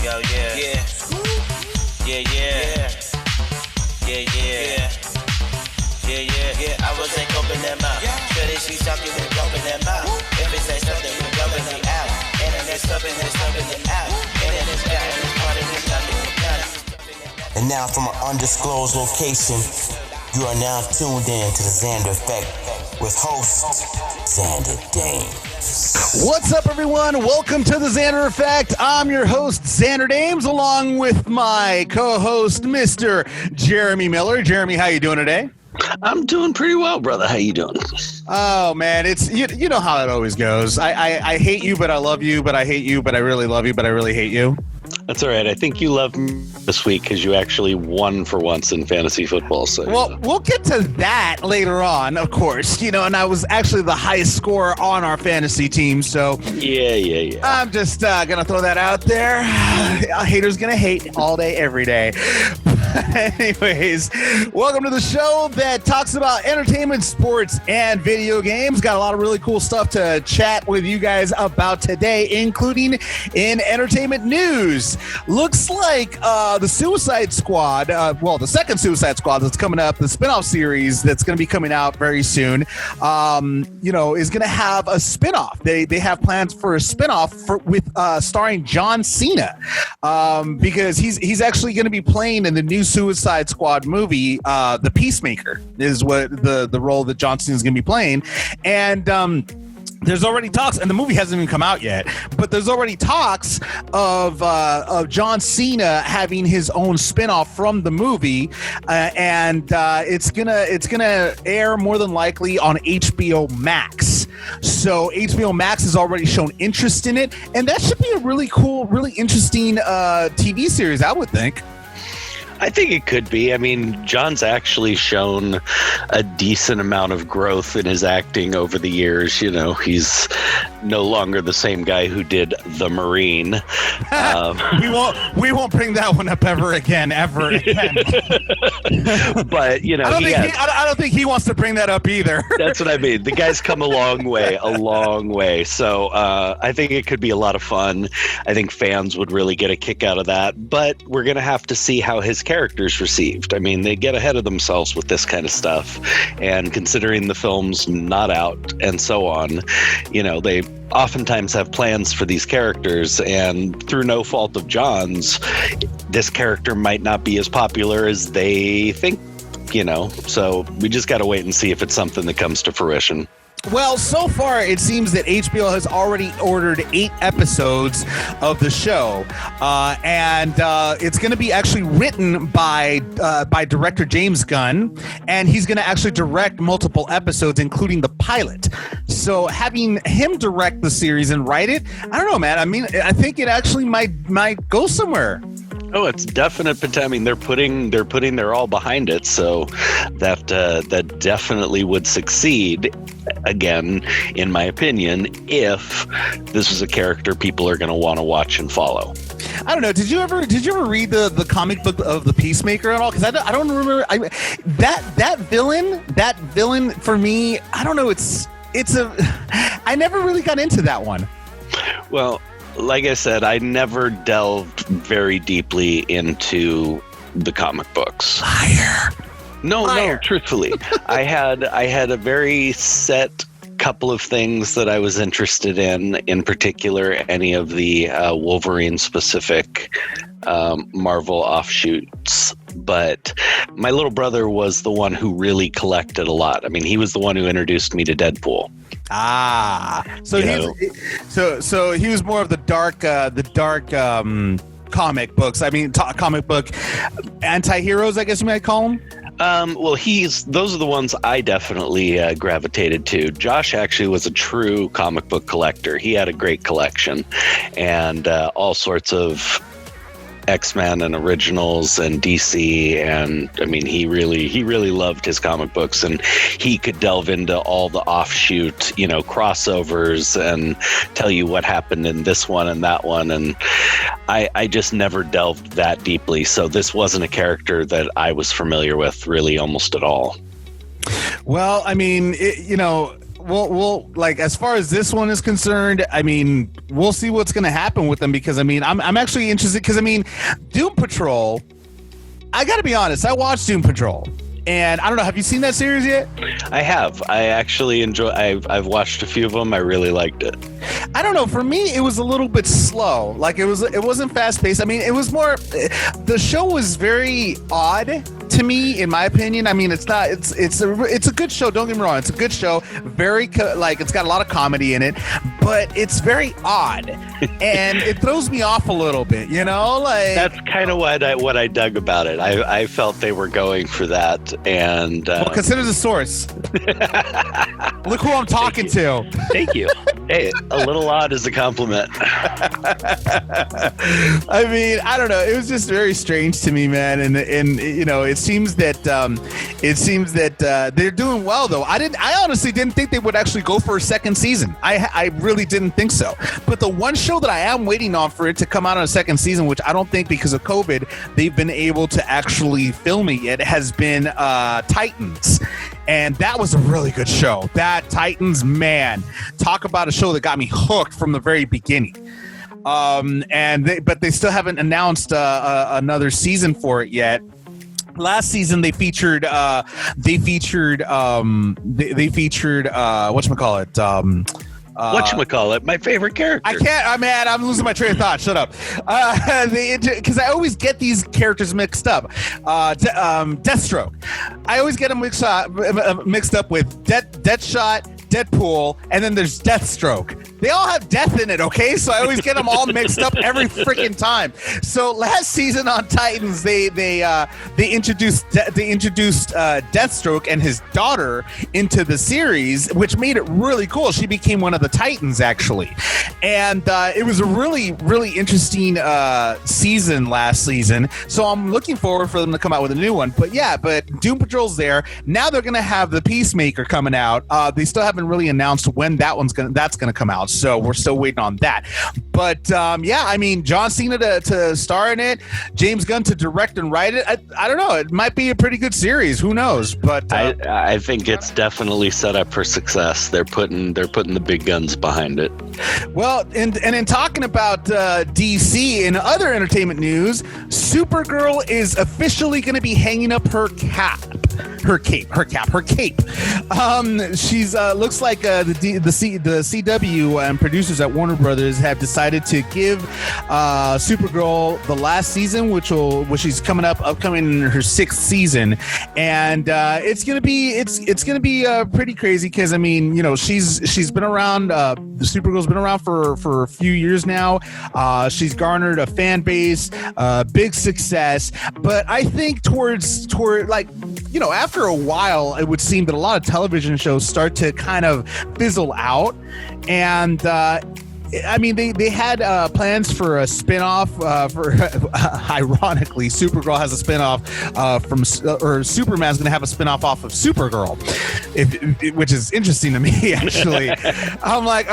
Yo, yeah. Yeah. Yeah, yeah. Yeah, yeah. Yeah, yeah. Yeah, I wasn't open that mouth. Sure that she's talking and open that mouth. If it say something, we rubbing it out. And then it's something it out. And then it's got and it's part of this something. And now from an undisclosed location, you are now tuned in to the Xander Effect with host Xander Dames. What's up, everyone? Welcome to the Xander Effect. I'm your host, Xander Dames, along with my co-host, Mr. Jeremy Miller. Jeremy, how you doing today? I'm doing pretty well, brother. How you doing? Oh, man, it's you know how it always goes. I hate you, but I love you, but I hate you, but I really love you, but I really hate you. That's all right. I think you love me this week because you actually won for once in fantasy football. So, well, we'll get to that later on, of course. You know, and I was actually the highest scorer on our fantasy team. So, yeah. I'm just going to throw that out there. A hater's going to hate all day, every day. Anyways, welcome to the show that talks about entertainment, sports, and video games. Got a lot of really cool stuff to chat with you guys about today, including in entertainment news. Looks like the Suicide Squad, the second Suicide Squad that's coming up, the spinoff series that's going to be coming out very soon, is going to have a spinoff. They have plans for a spinoff with starring John Cena, because he's actually going to be playing in the new Suicide Squad movie. The Peacemaker is what the role that John Cena is going to be playing, and there's already talks, and the movie hasn't even come out yet, but there's already talks of John Cena having his own spinoff from the movie, and it's gonna air more than likely on HBO Max. So HBO Max has already shown interest in it, and that should be a really cool, really interesting TV series, I would think. I think it could be. I mean, John's actually shown a decent amount of growth in his acting over the years. You know, he's no longer the same guy who did The Marine. We won't bring that one up ever again. But you know, I don't think he wants to bring that up either. That's what I mean. The guy's come a long way. So I think it could be a lot of fun. I think fans would really get a kick out of that. But we're gonna have to see how his character's received. I mean, they get ahead of themselves with this kind of stuff, and considering the film's not out and so on, you know, they oftentimes have plans for these characters, and through no fault of John's, this character might not be as popular as they think, you know, so we just got to wait and see if it's something that comes to fruition. Well, so far, it seems that HBO has already ordered 8 episodes of the show, and it's going to be actually written by director James Gunn, and he's going to actually direct multiple episodes, including the pilot. So having him direct the series and write it, I don't know, man. I mean, I think it actually might go somewhere. Oh, it's definite potential. I mean, they're putting their all behind it, so that definitely would succeed. Again, in my opinion, if this is a character people are going to want to watch and follow. I don't know. Did you ever read the comic book of the Peacemaker at all? Because I don't remember that villain for me. I don't know. I never really got into that one. Well, like I said, I never delved very deeply into the comic books. Liar. No, truthfully. I had a very set couple of things that I was interested in particular, any of the Wolverine specific Marvel offshoots. But my little brother was the one who really collected a lot. I mean, he was the one who introduced me to Deadpool. So he was more of the dark comic books. I mean, comic book anti-heroes, I guess you might call them. Well, those are the ones I definitely gravitated to. Josh actually was a true comic book collector. He had a great collection, and all sorts of X-Men and originals and DC, and I mean, he really loved his comic books, and he could delve into all the offshoot, you know, crossovers and tell you what happened in this one and that one, and I just never delved that deeply, so this wasn't a character that I was familiar with really almost at all. Well, I mean, we'll like, as far as this one is concerned, I mean, we'll see what's going to happen with them, because I mean, I'm actually interested, because I mean, Doom Patrol, I got to be honest, I watched Doom Patrol. And I don't know, have you seen that series yet? I have. I actually enjoy. I've watched a few of them. I really liked it. I don't know. For me, it was a little bit slow. Like it wasn't fast paced. I mean, it was more. The show was very odd to me, in my opinion. I mean, it's not. It's a good show. Don't get me wrong. It's a good show. Very like, it's got a lot of comedy in it, but it's very odd, and it throws me off a little bit. You know, like that's kind of what I dug about it. I felt they were going for that. And well, consider the source. Look who I'm talking to. Thank you. Hey, a little odd is a compliment. I mean, I don't know. It was just very strange to me, man. And you know, it seems that they're doing well, though. I honestly didn't think they would actually go for a second season. I really didn't think so. But the one show that I am waiting on for it to come out on a second season, which I don't think because of COVID they've been able to actually film it yet, has been Titans. And that was a really good show. That Titans, man, talk about a show that got me hooked from the very beginning. But they still haven't announced another season for it yet. Last season they featured whatchamacallit? Whatchamacallit, my favorite character. I can't, man, I'm losing my train of thought. Shut up. Because I always get these characters mixed up. Deathstroke. I always get them mixed up with Deadshot, Deadpool, and then there's Deathstroke. They all have death in it, okay? So I always get them all mixed up every freaking time. So last season on Titans, they introduced Deathstroke and his daughter into the series, which made it really cool. She became one of the Titans, actually, and it was a really, really interesting season last season. So I'm looking forward for them to come out with a new one. But Doom Patrol's there now. They're gonna have the Peacemaker coming out. They still haven't really announced when that's gonna come out. So we're still waiting on that. But I mean, John Cena to star in it, James Gunn to direct and write it. I don't know. It might be a pretty good series. Who knows? But I think it's definitely set up for success. They're putting the big guns behind it. Well, and in talking about DC and other entertainment news, Supergirl is officially going to be hanging up her cape. She's looks like the CW and producers at Warner Brothers have decided to give Supergirl the last season, which she's upcoming in her 6th season, and it's gonna be pretty crazy, because I mean, you know, she's been around. The Supergirl's been around for a few years now. She's garnered a fan base, big success, but I think toward like, you know, after a while, it would seem that a lot of television shows start to kind of fizzle out. And I mean, they had plans for a spinoff. Ironically, Supergirl has a spinoff or Superman's going to have a spinoff off of Supergirl, which is interesting to me, actually. I'm like,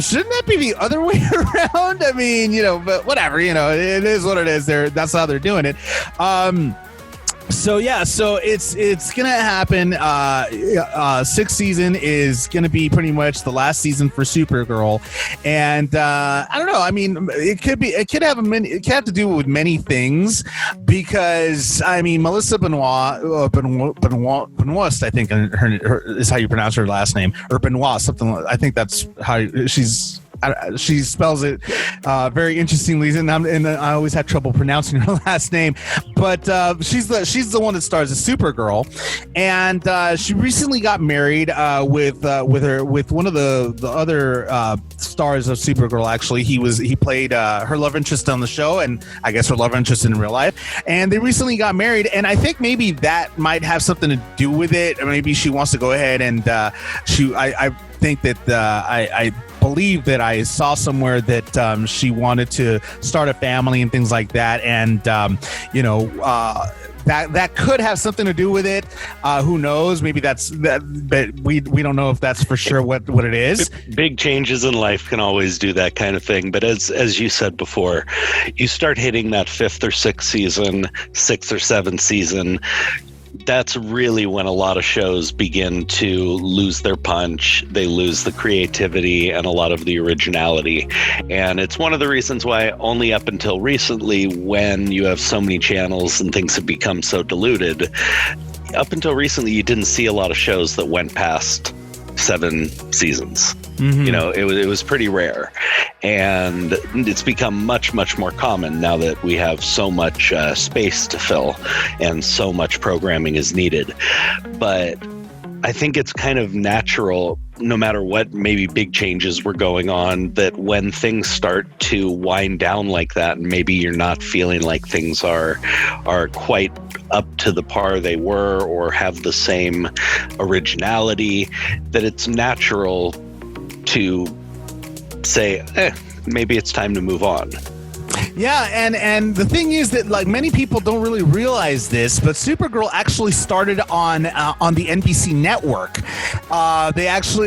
shouldn't that be the other way around? I mean, you know, but whatever. You know, it is what it is. That's how they're doing it. So it's gonna happen. 6th season is gonna be pretty much the last season for Supergirl, and I don't know. I mean, it could have to do with many things, because I mean, Melissa Benoist, I think her is how you pronounce her last name, or Benoist, something. I think that's how she spells it very interestingly, and I always have trouble pronouncing her last name. But she's the one that stars as Supergirl, and she recently got married with one of the other stars of Supergirl. Actually, he played her love interest on the show, and I guess her love interest in real life. And they recently got married, and I think maybe that might have something to do with it. Or maybe she wants to go ahead and I think that I believe that I saw somewhere that she wanted to start a family and things like that, and you know, that could have something to do with it. Who knows? Maybe that's that, but we don't know if that's for sure what it is. Big changes in life can always do that kind of thing. But as you said before, you start hitting that 5th or 6th season, 6th or 7th season, that's really when a lot of shows begin to lose their punch. They lose the creativity and a lot of the originality. And it's one of the reasons why only up until recently, when you have so many channels and things have become so diluted, up until recently, you didn't see a lot of shows that went past 7 seasons. Mm-hmm. You know, it was pretty rare, and it's become much, much more common now that we have so much space to fill and so much programming is needed. But I think it's kind of natural, no matter what maybe big changes were going on, that when things start to wind down like that, and maybe you're not feeling like things are quite up to the par they were or have the same originality, that it's natural to say, maybe it's time to move on. Yeah, and the thing is that like many people don't really realize this, but Supergirl actually started on the NBC network.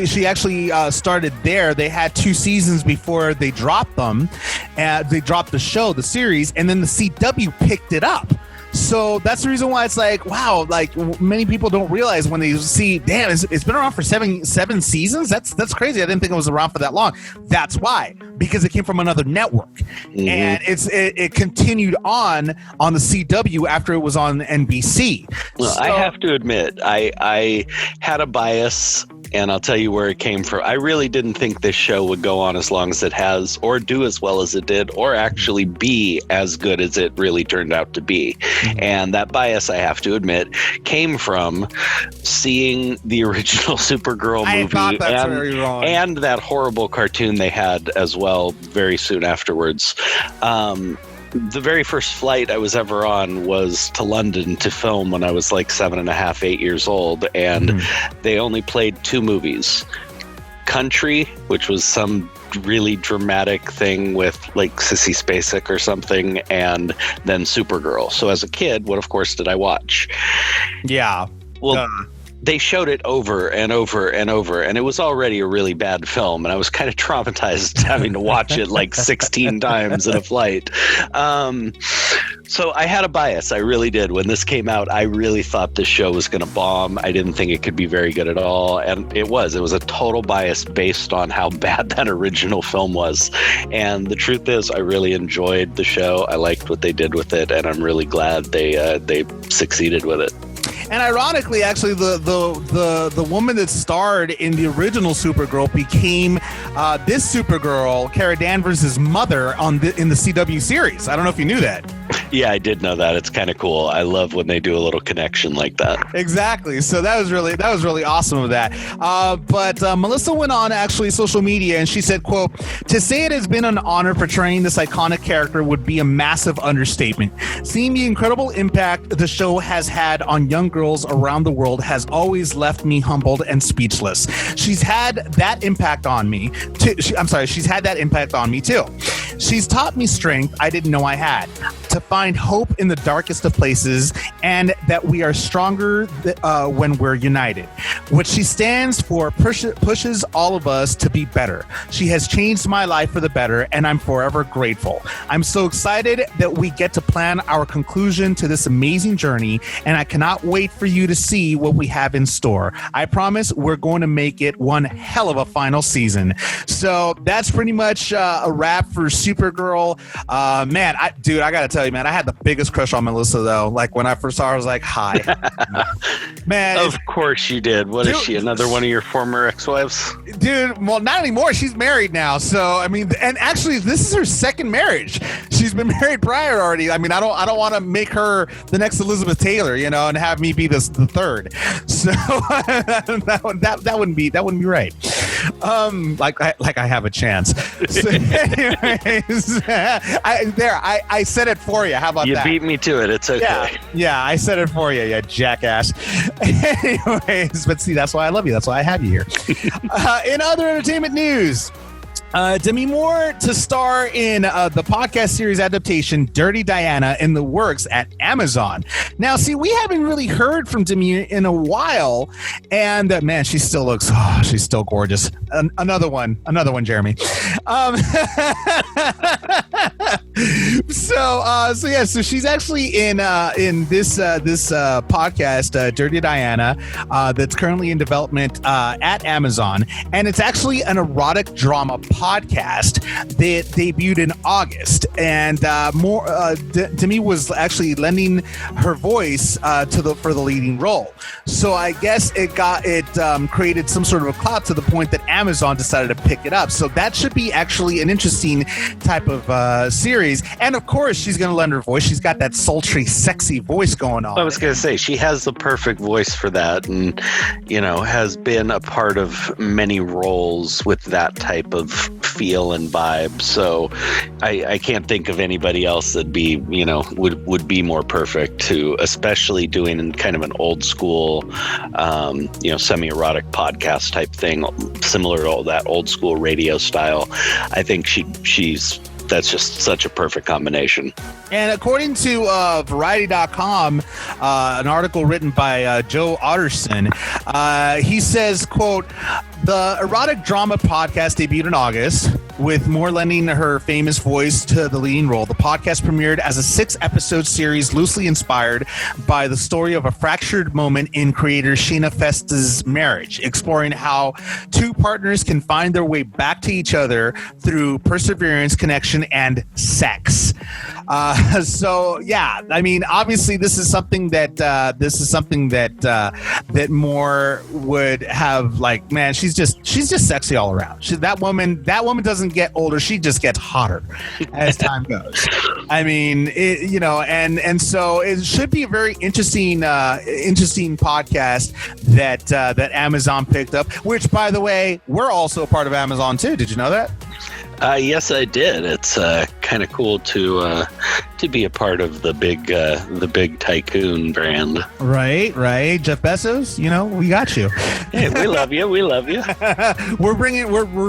She actually started there. They had 2 seasons before they dropped them. They dropped the show, the series, and then the CW picked it up. So that's the reason why it's like, wow, like many people don't realize when they see, damn, it's been around for seven seasons. That's crazy. I didn't think it was around for that long. That's why, because it came from another network, and it continued on the CW after it was on NBC. Well, so, I have to admit, I had a bias. And I'll tell you where it came from. I really didn't think this show would go on as long as it has, or do as well as it did, or actually be as good as it really turned out to be. And that bias, I have to admit, came from seeing the original Supergirl movie and that horrible cartoon they had as well very soon afterwards. The very first flight I was ever on was to London to film when I was like 7.5, 8 years old. And they only played 2 movies. Country, which was some really dramatic thing with like Sissy Spacek or something, and then Supergirl. So as a kid, what of course did I watch? Yeah. Well, they showed it over and over and over, and it was already a really bad film, and I was kind of traumatized having to watch it like 16 times in a flight. So I had a bias. I really did. When this came out, I really thought this show was going to bomb. I didn't think it could be very good at all, and it was. It was a total bias based on how bad that original film was. And the truth is, I really enjoyed the show. I liked what they did with it, and I'm really glad they succeeded with it. And ironically, actually, the woman that starred in the original Supergirl became this Supergirl, Kara Danvers' mother in the CW series. I don't know if you knew that. Yeah, I did know that. It's kind of cool. I love when they do a little connection like that. Exactly. So that was really awesome of that. But Melissa went on actually social media and she said, quote, "To say it has been an honor portraying this iconic character would be a massive understatement. Seeing the incredible impact the show has had on young girls around the world has always left me humbled and speechless. She's had that impact on me too. She's had that impact on me too. She's taught me strength I didn't know I had, to find hope in the darkest of places, and that we are stronger when we're united. What she stands for pushes all of us to be better. She has changed my life for the better, and I'm forever grateful. I'm so excited that we get to plan our conclusion to this amazing journey, and I cannot wait for you to see what we have in store. I promise we're going to make it one hell of a final season." So that's pretty much a wrap for Supergirl. Man, I gotta tell you, man, I had the biggest crush on Melissa, though. Like when I first saw her, I was like, hi. Man. Of course you did. What is she, another one of your former ex-wives? Dude, well, not anymore. She's married now. So, I mean, and actually, this is her second marriage. She's been married prior already. I mean, I don't want to make her the next Elizabeth Taylor, you know, and have me be the third. So that wouldn't be right. Like I have a chance. So anyways, I said it for you. How about that? You beat me to it. It's okay. Yeah, I said it for you, you jackass. Anyways, but see, that's why I love you. That's why I have you here. In other entertainment news, Demi Moore to star in the podcast series adaptation Dirty Diana in the works at Amazon. Now, see, we haven't really heard from Demi in a while, and man, she still looks, she's still gorgeous. Another one, Jeremy. So she's actually in this podcast, Dirty Diana, that's currently in development at Amazon, and it's actually an erotic drama podcast that debuted in August, and Demi was actually lending her voice for the leading role. So I guess it created some sort of a clout to the point that Amazon decided to pick it up. So that should be actually an interesting type of series. And of course, she's going to lend her voice. She's got that sultry, sexy voice going on. I was going to say, she has the perfect voice for that, and has been a part of many roles with that type of feel and vibe. So I can't think of anybody else that'd be, would be more perfect to, especially doing kind of an old school, semi-erotic podcast type thing, similar to that old school radio style. I think that's just such a perfect combination. And according to Variety.com, an article written by Joe Otterson, he says, quote, "The erotic drama podcast debuted in August, with Moore lending her famous voice to the leading role. The podcast premiered as a 6-episode series loosely inspired by the story of a fractured moment in creator Sheena Festa's marriage, exploring how two partners can find their way back to each other through perseverance, connection, and sex." So yeah, I mean, obviously this is something that that Moore would have, like, man, she's just sexy all around. That woman doesn't get older; she just gets hotter as time goes. I mean, and so it should be a very interesting podcast that Amazon picked up. Which, by the way, we're also a part of Amazon too. Did you know that? Yes, I did. It's kind of cool to be a part of the big tycoon brand. Right. Jeff Bezos, we got you. Hey, we love you. We love you. we're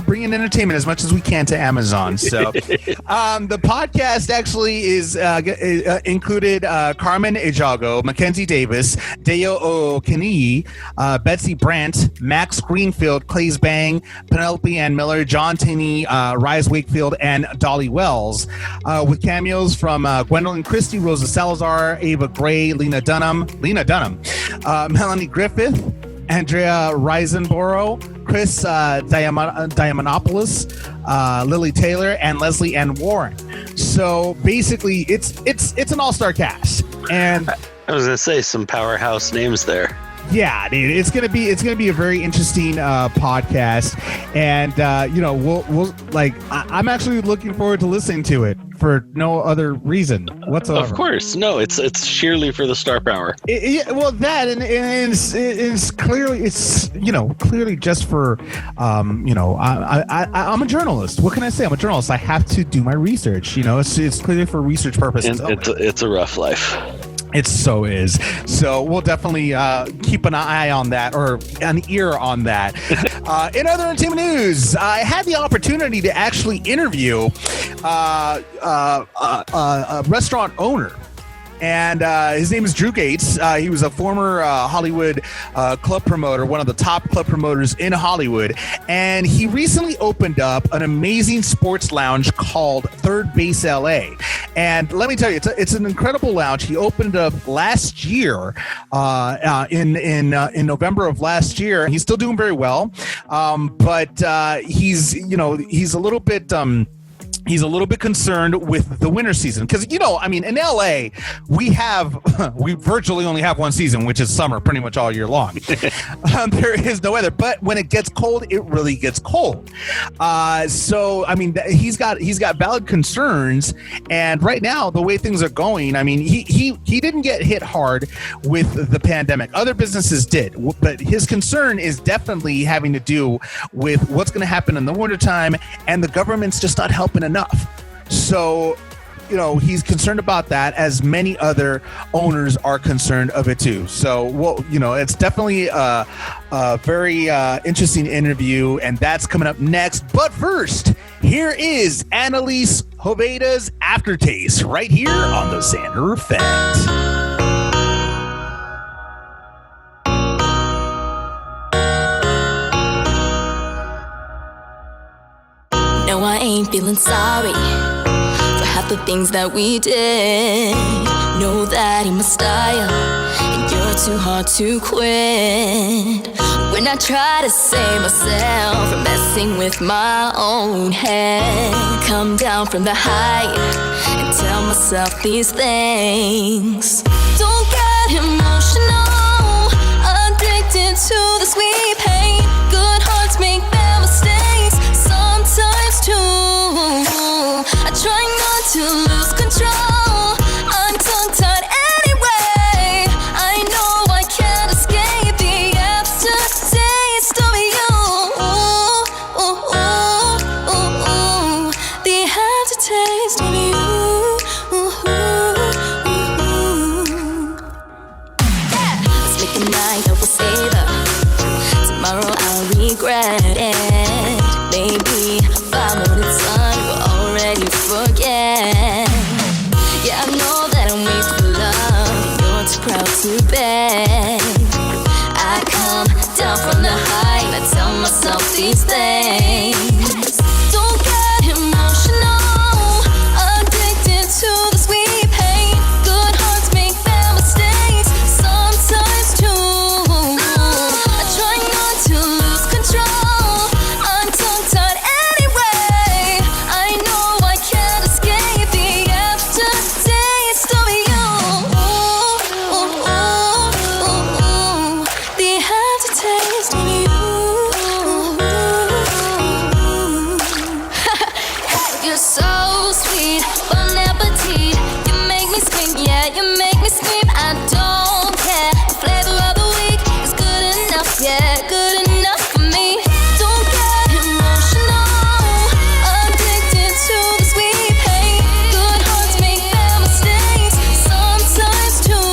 bringing entertainment as much as we can to Amazon. So, the podcast actually is included Carmen Ejago, Mackenzie Davis, Deo Okini, Betsy Brandt, Max Greenfield, Clays Bang, Penelope Ann Miller, John Tinney, Rise Wakefield, and Dolly Wells, with cameos from Gwendolyn Christie, Rosa Salazar, Ava Gray, Lena Dunham, Melanie Griffith, Andrea Risenborough, Chris Diamantopoulos, Lily Taylor, and Leslie Ann Warren. So basically, it's an all-star cast. And I was gonna say some powerhouse names there. Yeah, dude, it's gonna be a very interesting podcast, and we'll I'm actually looking forward to listening to it for no other reason whatsoever. Of course, no, it's sheerly for the star power. That and it's clearly just for I'm a journalist. What can I say? I'm a journalist. I have to do my research. It's clearly for research purposes. It's a rough life. It so is. So we'll definitely keep an eye on that, or an ear on that. In other entertainment news, I had the opportunity to actually interview a restaurant owner. And his name is Drew Gates. He was a former Hollywood club promoter, one of the top club promoters in Hollywood. And he recently opened up an amazing sports lounge called Third Base L.A. And let me tell you, it's an incredible lounge. He opened it up last year, in November of last year. He's still doing very well, but he's a little bit. He's a little bit concerned with the winter season because, in LA, we virtually only have one season, which is summer pretty much all year long. There is no weather, but when it gets cold, it really gets cold. He's got valid concerns, and right now, the way things are going, he didn't get hit hard with the pandemic. Other businesses did, but his concern is definitely having to do with what's going to happen in the wintertime, and the government's just not helping enough. So, he's concerned about that, as many other owners are concerned of it too. So, it's definitely a very interesting interview, and that's coming up next. But first, here is Annalise Hoveda's Aftertaste right here on the Xander Effect. No, I ain't feeling sorry for about the things that we did. Know that in my style, and you're too hard to quit. When I try to save myself from messing with my own head, come down from the height and tell myself these things. Don't get emotional, addicted to the sweet pain. Good hearts make bad mistakes, sometimes too. I try not to lose control, I'm tongue-tied anyway. I know I can't escape the aftertaste of you. The aftertaste of you. Let's make a night that will savor. Tomorrow I'll regret it. Maybe 5 minutes on, we'll already forget. Yeah, I know that I'm weak for love, and you're too proud to beg. I come down from the height and I tell myself these things. Don't get emotional, addicted to the sweet pain. Good hearts make bad mistakes, sometimes too. I try not to lose control, I'm tongue-tied anyway. I know I can't escape the aftertaste of you. The aftertaste of you. You're so sweet, bon appetit. You make me scream, yeah, you make me scream. I don't care, the flavor of the week is good enough, yeah, good enough for me. Don't get emotional, addicted to the sweet pain. Good hearts make bad mistakes, sometimes too.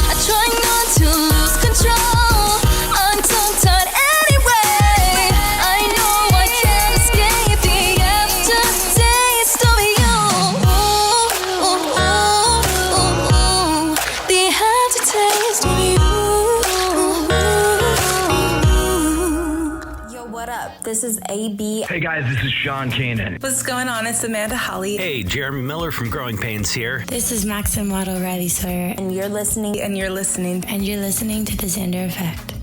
I try not to lose control, I'm tongue-tied anyway. I know I can't escape the aftertaste of you. The aftertaste of you. Yo, what up? This is AB. Hey guys, this is Sean Kanan. What's going on? It's Amanda Holly. Hey, Jeremy Miller from Growing Pains here. This is Maxim Waddle Riley Sawyer, And you're listening. And you're listening. and you're listening to the Xander Effect.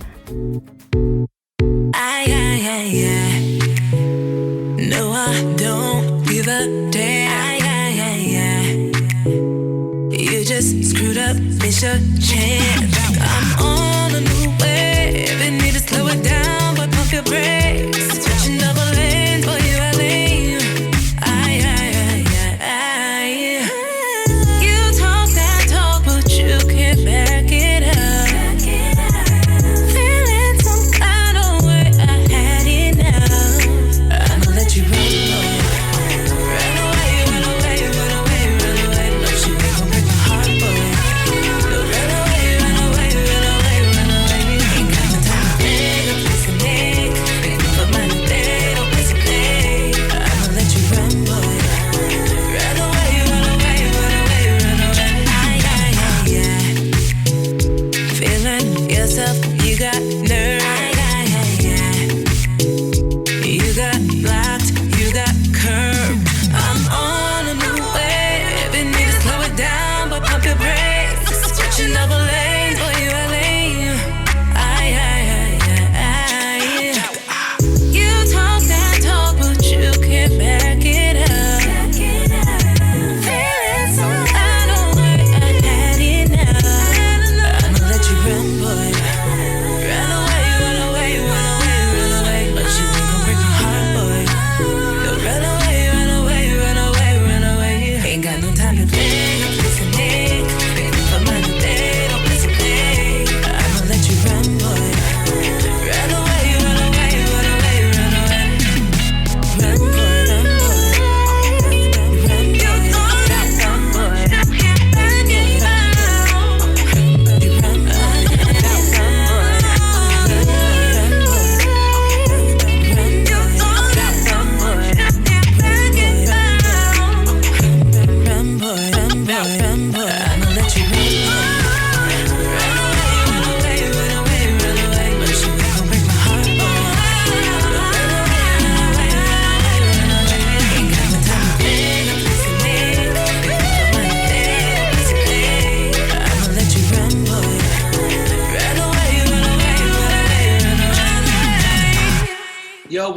No, I don't give a damn. You just screwed up, miss your chance. I'm on a new wave and need to slow it down, but pump your brakes. Switching double lanes, boy, you are lame. You talk that talk, but you can't back it up. Feeling some kind of way, I had enough. I'ma let you run. Run away, run away, run away, run away. But you ain't gon' break my heart, boy. Run away, run away, run away, run away. Ain't got no time to beg or place a neck. But mine, they don't place a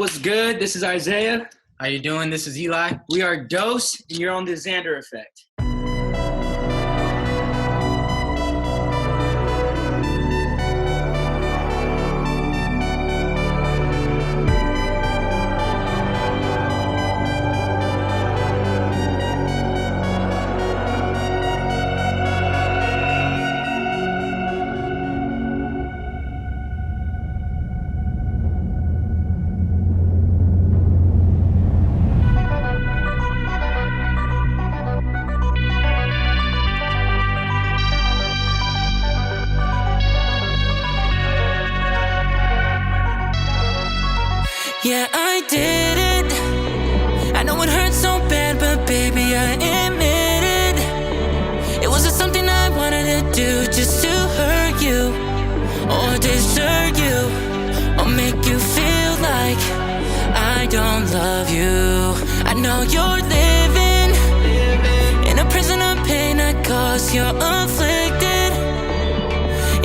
what's good? This is Isaiah. How you doing? This is Eli. We are Dose, and you're on the Xander Effect. Yeah, I did it. I know it hurts so bad, but baby, I admit it. It wasn't something I wanted to do just to hurt you, or desert you, or make you feel like I don't love you. I know you're living in a prison of pain that caused you're afflicted.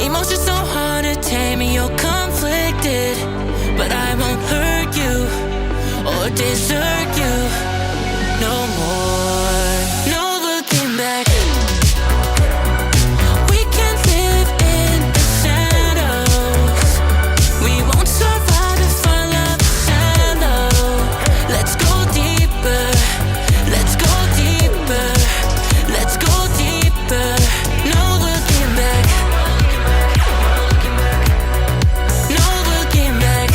Emotions so hard to tame and you're conflicted. But I won't hurt you or desert you no more. No looking back. We can live in the shadows. We won't survive if our love is shallow. Let's go deeper. Let's go deeper. Let's go deeper. No looking back. No looking back.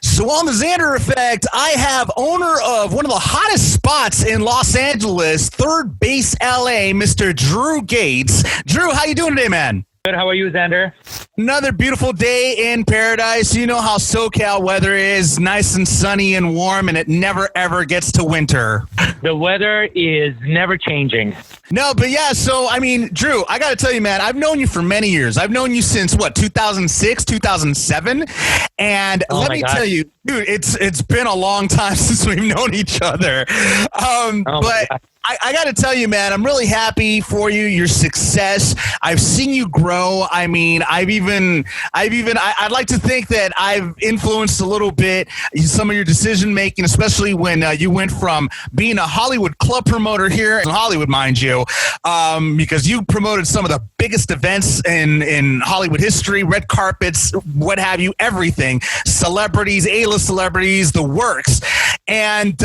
So on the Xander Effect, I have owner of one of the hottest spots in Los Angeles, third Base L.A., Mr. Drew Gates. Drew, how you doing today, man? Good. How are you, Xander? Another beautiful day in paradise. You know how SoCal weather is, nice and sunny and warm, and it never, ever gets to winter. The weather is never changing. No, but yeah, so, I mean, Drew, I got to tell you, man, I've known you for many years. I've known you since, 2006, 2007? And let me tell you, dude, it's been a long time since we've known each other. But I got to tell you, man, I'm really happy for you, your success. I've seen you grow. I mean, I'd like to think that I've influenced a little bit some of your decision making, especially when you went from being a Hollywood club promoter here in Hollywood, mind you, because you promoted some of the biggest events in Hollywood history, red carpets, what have you, everything, celebrities, A-list celebrities, the works. And,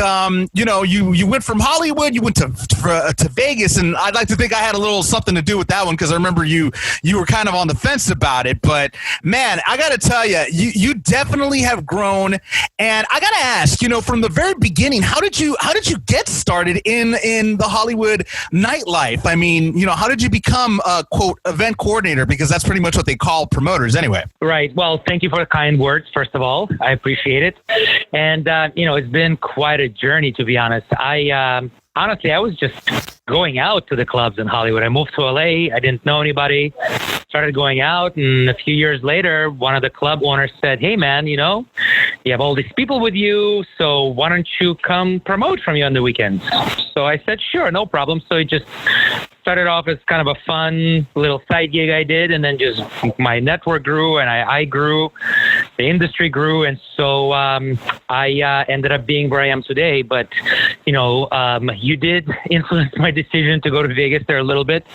you went from Hollywood, you went to Vegas, and I'd like to think I had a little something to do with that one because I remember you were kind of on the fence about it. But, man, I got to tell you, you definitely have grown. And I got to ask, from the very beginning, how did you get started in the Hollywood nightlife? I mean, how did you become a, quote, event coordinator? Because that's pretty much what they call promoters anyway. Right. Well, thank you for the kind words, first of all. I appreciate it. And, it's been been quite a journey, to be honest. Honestly, I was just going out to the clubs in Hollywood. I moved to LA. I didn't know anybody. Started going out, and a few years later, one of the club owners said, "Hey, man, you have all these people with you, so why don't you come promote from you on the weekends?" So I said, "Sure, no problem." So it just started off as kind of a fun little side gig I did, and then just my network grew, and I grew, the industry grew, and so I ended up being where I am today. But you did influence my decision to go to Vegas there a little bit.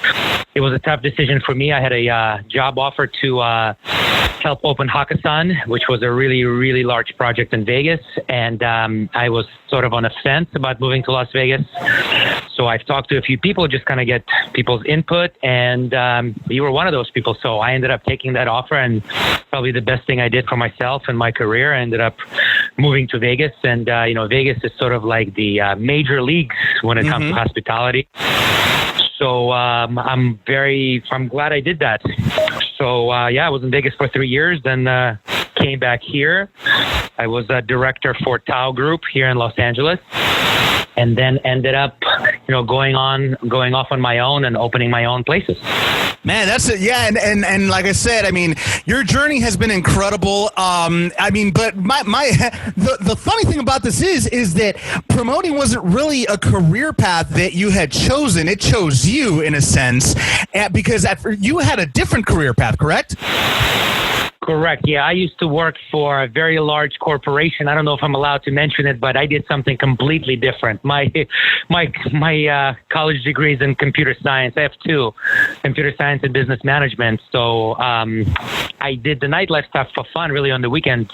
It was a tough decision for me. I had a job offer to help open Hakkasan, which was a really, really large project in Vegas, and I was sort of on the fence about moving to Las Vegas. So I've talked to a few people, just kind of get people's input, and you were one of those people. So I ended up taking that offer, and probably the best thing I did for myself and my career. I ended up moving to Vegas, and Vegas is sort of like the major leagues when it comes to hospitality. So I'm glad I did that. So I was in Vegas for 3 years, then came back here. I was a director for Tao Group here in Los Angeles, and then ended up, going off on my own and opening my own places. Man, that's it. Yeah, and like I said, I mean, your journey has been incredible. But the funny thing about this is that promoting wasn't really a career path that you had chosen. It chose you in a sense, because you had a different career path, correct? Correct. Yeah, I used to work for a very large corporation. I don't know if I'm allowed to mention it, but I did something completely different. My college degree is in computer science. I have 2, computer science and business management. So I did the nightlife stuff for fun, really, on the weekends.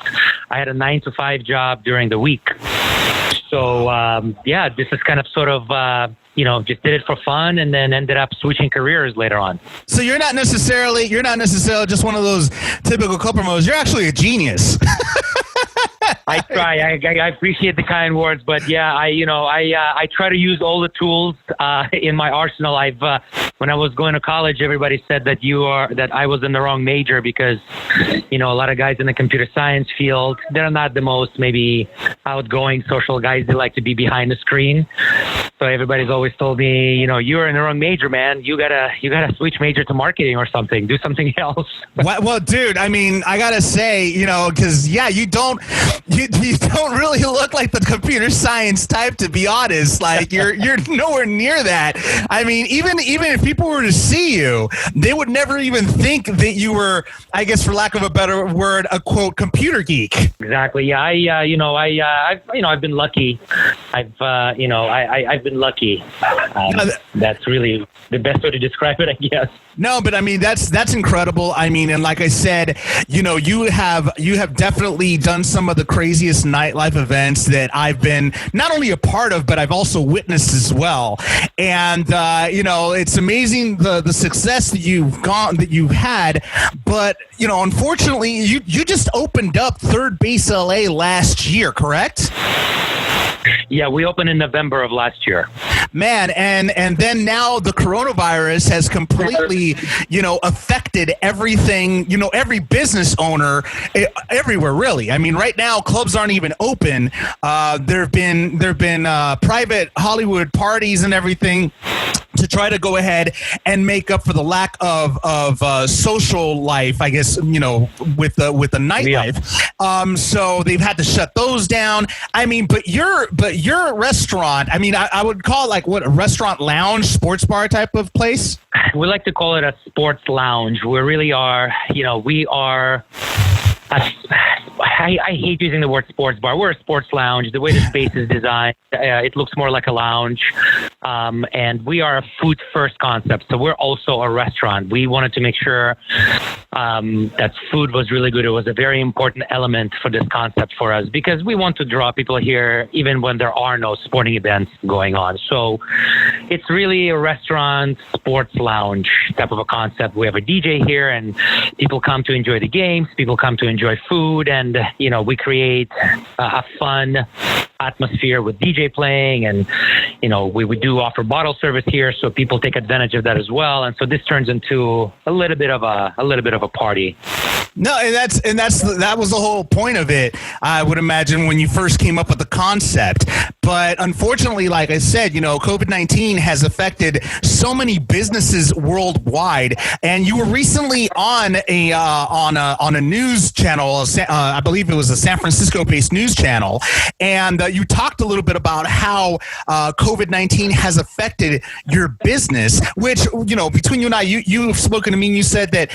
I had a 9-to-5 job during the week. So this is kind of sort of just did it for fun, and then ended up switching careers later on. So you're not necessarily just one of those typical co-promoters. You're actually a genius. I try. I appreciate the kind words, but yeah, I try to use all the tools in my arsenal. When I was going to college, everybody said that I was in the wrong major because a lot of guys in the computer science field, they're not the most maybe outgoing social guys. They like to be behind the screen. So everybody's always told me, you're in the wrong major, man. You gotta switch major to marketing or something. Do something else. Well, dude, I mean, I gotta say, because you don't really look like the computer science type, to be honest. Like you're nowhere near that. I mean, even if people were to see you, they would never even think that you were, I guess, for lack of a better word, a quote computer geek. Exactly. Yeah. I've been lucky. I've been lucky. That's really the best way to describe it, I guess. No, but I mean that's incredible. I mean, and like I said, you have definitely done some of the craziest nightlife events that I've been not only a part of, but I've also witnessed as well. And it's amazing the success that you've had. But unfortunately, you just opened up third Base L.A. last year, correct? Yeah, we opened in November of last year. Man, and then now the coronavirus has completely, affected everything, every business owner everywhere, really. I mean, right now clubs aren't even open. There've been private Hollywood parties and everything to try to go ahead and make up for the lack of social life, I guess, with the nightlife. Yeah. So they've had to shut those down. I mean, but your restaurant, I mean, I would call it like a restaurant lounge, sports bar type of place? We like to call it a sports lounge. We really are, we are... I hate using the word sports bar. We're a sports lounge. The way the space is designed, it looks more like a lounge. And we are a food-first concept. So we're also a restaurant. We wanted to make sure that food was really good. It was a very important element for this concept for us because we want to draw people here even when there are no sporting events going on. So it's really a restaurant, sports lounge type of a concept. We have a DJ here and people come to enjoy the games. People come to enjoy food, and we create a fun atmosphere with DJ playing, and we do offer bottle service here, so people take advantage of that as well. And so this turns into a little bit of a party. No, and that was the whole point of it, I would imagine, when you first came up with the concept. But unfortunately, like I said, COVID-19 has affected so many businesses worldwide. And you were recently on a news channel, I believe it was a San Francisco-based news channel, and you talked a little bit about how COVID-19 has affected your business. Which, between you and I, you've spoken to me, and you said that,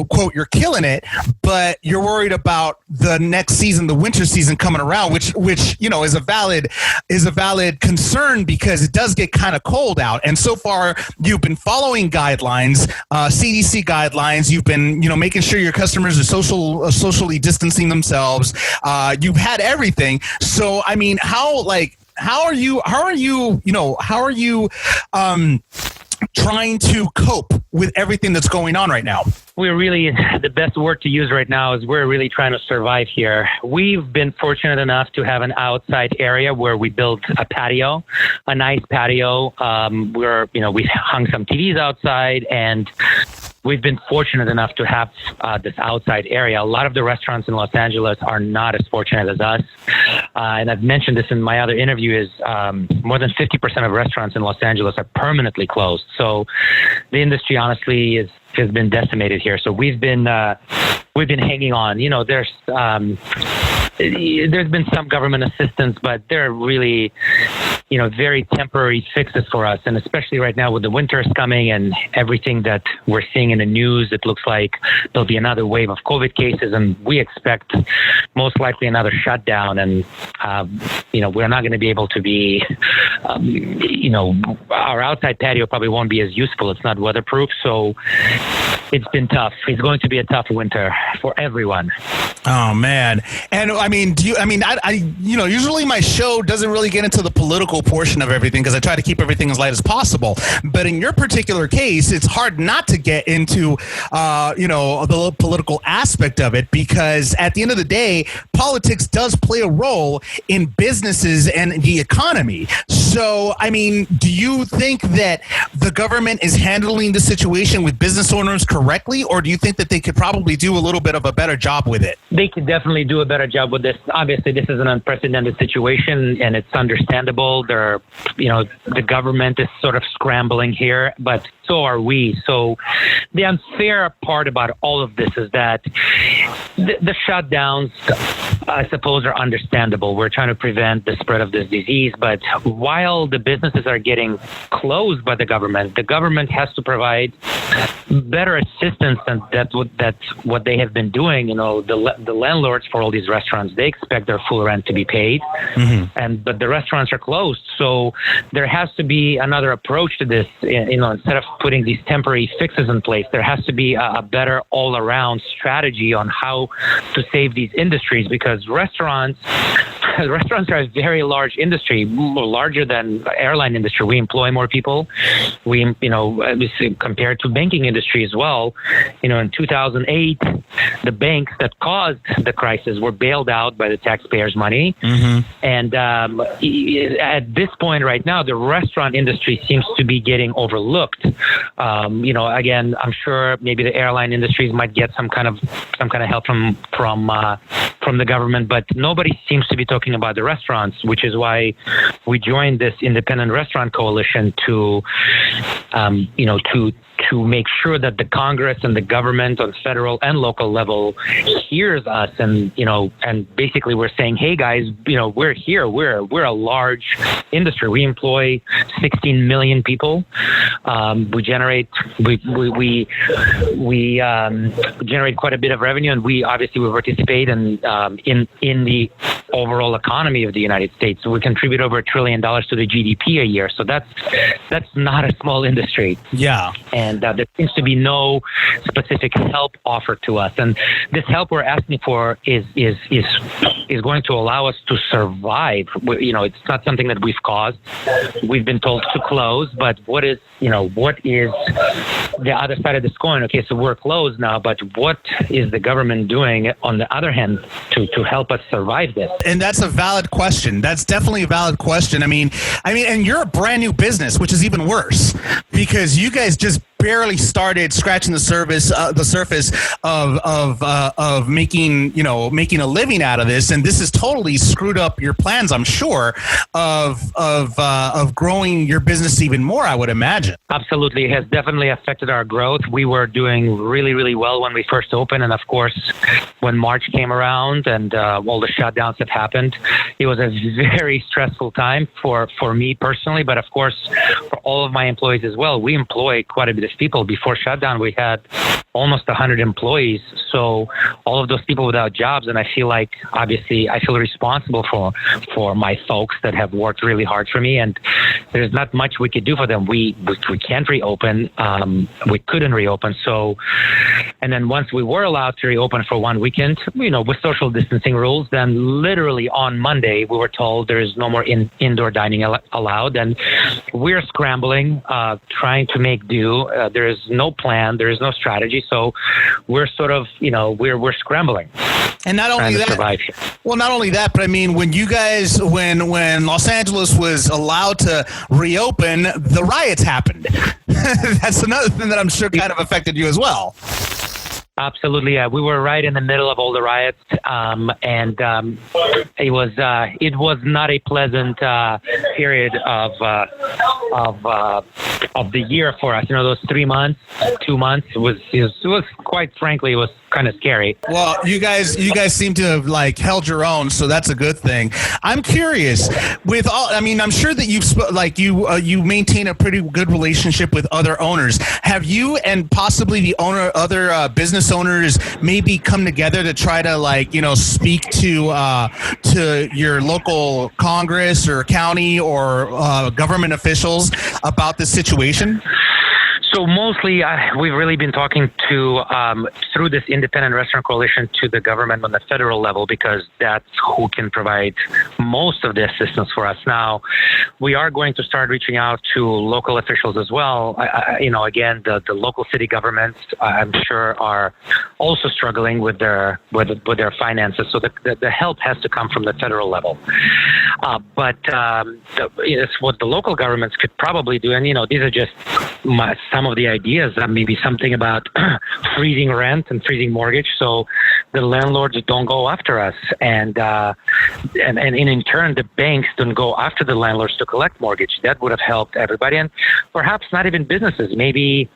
quote, you're killing it, but you're worried about the next season, the winter season coming around, which is a valid concern, because it does get kind of cold out. And so far, you've been following guidelines, CDC guidelines. You've been, making sure your customers are socially distancing themselves. You've had everything. So, I mean, how are you trying to cope with everything that's going on right now? We're really, the best word to use right now is we're really trying to survive here. We've been fortunate enough to have an outside area where we built a patio, a nice patio. We hung some TVs outside, and we've been fortunate enough to have this outside area. A lot of the restaurants in Los Angeles are not as fortunate as us. And I've mentioned this in my other interview, is more than 50% of restaurants in Los Angeles are permanently closed. So the industry, honestly, has been decimated here. So we've been hanging on. There's been some government assistance, but they're really, very temporary fixes for us. And especially right now with the winters coming and everything that we're seeing in the news, it looks like there'll be another wave of COVID cases, and we expect most likely another shutdown. And, we're not going to be able to be, our outside patio probably won't be as useful. It's not weatherproof. So it's been tough. It's going to be a tough winter for everyone. Oh, man. And I mean, usually my show doesn't really get into the political portion of everything, because I try to keep everything as light as possible. But in your particular case, it's hard not to get into, the political aspect of it, because at the end of the day, politics does play a role in businesses and the economy. So, I mean, do you think that the government is handling the situation with business owners correctly, or do you think that they could probably do a little bit of a better job with it? They could definitely do a better job with this. Obviously, this is an unprecedented situation, and it's understandable. The government is sort of scrambling here, but so are we. So the unfair part about all of this is that the shutdowns, I suppose, are understandable. We're trying to prevent the spread of this disease, but while the businesses are getting closed by the government has to provide better assistance than that's what they have been doing. The landlords for all these restaurants, they expect their full rent to be paid, but the restaurants are closed. So there has to be another approach to this. Instead of putting these temporary fixes in place, there has to be a better all-around strategy on how to save these industries, because restaurants are a very large industry, more larger than the airline industry. We employ more people. We, compared to banking industry as well. In 2008, the banks that caused the crisis were bailed out by the taxpayers' money. And at this point right now, the restaurant industry seems to be getting overlooked. Again, I'm sure maybe the airline industries might get some kind of help from the government, but nobody seems to be talking about the restaurants, which is why we joined this independent restaurant coalition to make sure that the Congress and the government on federal and local level hears us, and basically we're saying, hey guys, we're here, we're a large industry. We employ 16 million people. We generate quite a bit of revenue, and we participate in the overall economy of the United States. So we contribute over $1 trillion to the GDP a year. So that's not a small industry. Yeah. And there seems to be no specific help offered to us. And this help we're asking for is going to allow us to survive. It's not something that we've caused. We've been told to close, but what is the other side of this coin? Okay, so we're closed now, but what is the government doing on the other hand to help us survive this? And that's a valid question. That's definitely a valid question. I mean, and you're a brand new business, which is even worse, because you guys just barely started scratching the surface of making a living out of this, and this has totally screwed up your plans, I'm sure, of growing your business even more, I would imagine. Absolutely. It has definitely affected our growth. We were doing really, really well when we first opened. And of course, when March came around and all the shutdowns that happened, it was a very stressful time for me personally, but of course, for all of my employees as well. We employ quite a bit of people. Before shutdown, we had almost 100 employees. So all of those people without jobs. And I feel like, obviously, I feel responsible for my folks that have worked really hard for me. And there's not much we could do for them. We can't reopen. We couldn't reopen. So, and then once we were allowed to reopen for one weekend, with social distancing rules, then literally on Monday, we were told there is no more indoor dining allowed. And we're scrambling, trying to make do. There is no plan. There is no strategy. So we're sort of, we're scrambling. And not only that, not only that, but I mean, when Los Angeles was allowed to reopen, the riots happened. That's another thing that I'm sure kind of affected you as well. Absolutely, yeah. We were right in the middle of all the riots, and it was not a pleasant period of the year for us. Those 3 months, 2 months, it was quite frankly, it was kind of scary. Well, you guys seem to have held your own, so that's a good thing. I'm curious I'm sure that you maintain a pretty good relationship with other owners. Have you and possibly the other business owners maybe come together to try to speak to your local Congress or county or government officials about this situation? So mostly we've really been talking to, through this independent restaurant coalition, to the government on the federal level, because that's who can provide most of the assistance for us. Now, we are going to start reaching out to local officials as well. Again, the local city governments, I'm sure, are also struggling with their finances. So the help has to come from the federal level. But it's what the local governments could probably do. And, these are just some of the ideas, maybe something about freezing rent and freezing mortgage, so the landlords don't go after us, and in turn the banks don't go after the landlords to collect mortgage. That would have helped everybody, and perhaps not even businesses, maybe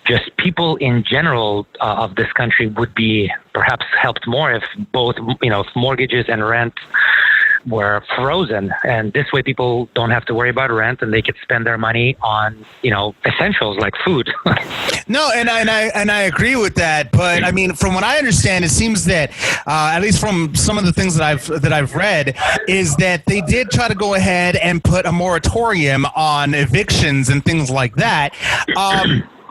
just people in general of this country would be perhaps helped more if both if mortgages and rent were frozen, and this way people don't have to worry about rent and they could spend their money on essentials like food. No, and I agree with that, but I mean, from what I understand, it seems that at least from some of the things that I've read, is that they did try to go ahead and put a moratorium on evictions and things like that.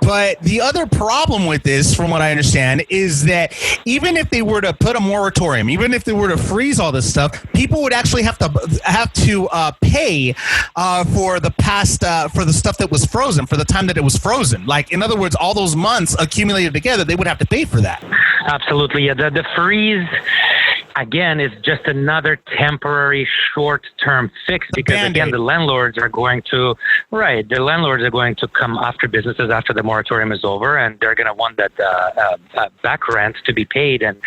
But the other problem with this, from what I understand, is that even if they were to put a moratorium, even if they were to freeze all this stuff, people would actually have to pay for the stuff that was frozen, for the time that it was frozen. In other words, all those months accumulated together, they would have to pay for that. Absolutely, yeah. The freeze, again, is just another temporary short-term fix, because again, the landlords are going to come after businesses after the moratorium is over, and they're going to want that back rent to be paid. And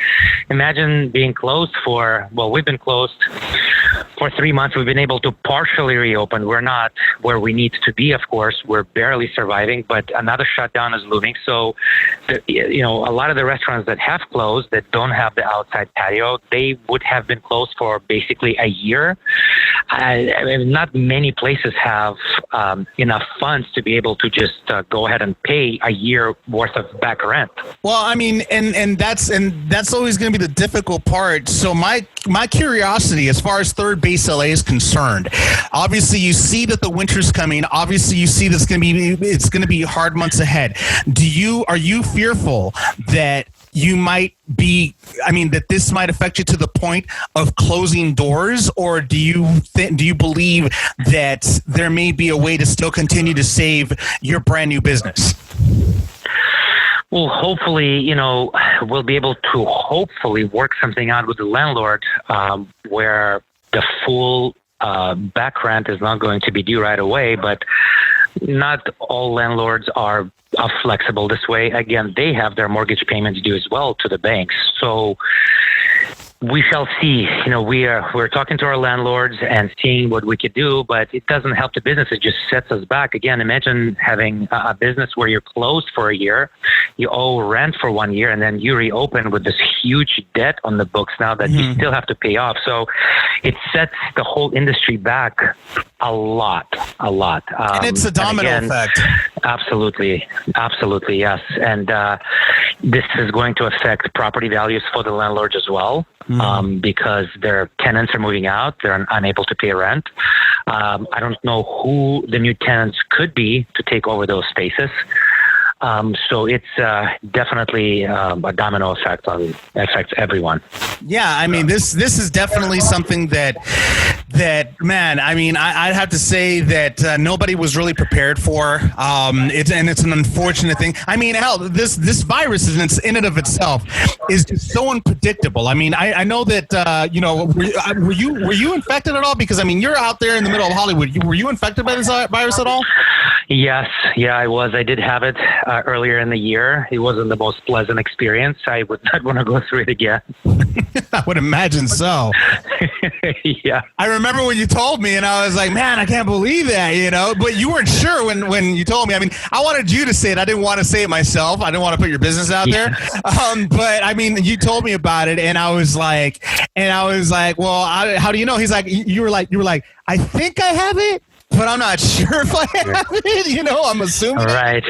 imagine being closed we've been closed for 3 months. We've been able to partially reopen. We're not where we need to be, of course. We're barely surviving, but another shutdown is looming. So, a lot of the restaurants that have closed, that don't have the outside patio, they would have been closed for basically a year. Not many places have enough funds to be able to just go ahead and pay a year worth of back rent. Well, I mean, and that's always going to be the difficult part. So my curiosity, as far as third Base L.A. is concerned, obviously you see that the winter's coming. Obviously you see that it's going to be hard months ahead. Are you fearful that you might be, that this might affect you to the point of closing doors, or do you believe that there may be a way to still continue to save your brand new business? Well, hopefully, we'll be able to hopefully work something out with the landlord where the full back rent is not going to be due right away, but not all landlords are flexible this way. Again, they have their mortgage payments due as well to the banks. So we shall see. We're talking to our landlords and seeing what we could do, but it doesn't help the business. It just sets us back. Again, imagine having a business where you're closed for a year, you owe rent for 1 year, and then you reopen with this huge debt on the books now that you still have to pay off. So it sets the whole industry back a lot. And it's a domino effect. Absolutely, yes. And this is going to affect property values for the landlords as well. Because their tenants are moving out. They're unable to pay rent. I don't know who the new tenants could be to take over those spaces. So it's definitely a domino effect affects everyone. Yeah, I mean, this is definitely something that man, I mean, I'd have to say that nobody was really prepared for. It's an unfortunate thing. I mean, hell, this virus in and of itself is just so unpredictable. I mean, I know that were you infected at all? Because I mean, you're out there in the middle of Hollywood. Were you infected by this virus at all? Yes, yeah, I was. I did have it earlier in the year. It wasn't the most pleasant experience. I would not want to go through it again. I would imagine so. Yeah. I remember when you told me, and I was like, man, I can't believe that, but you weren't sure when you told me. I mean, I wanted you to say it. I didn't want to say it myself. I didn't want to put your business out there. But I mean, you told me about it, and I was like, well, how do you know? He's like, you were like, I think I have it, but I'm not sure if I have it, I'm assuming. Right.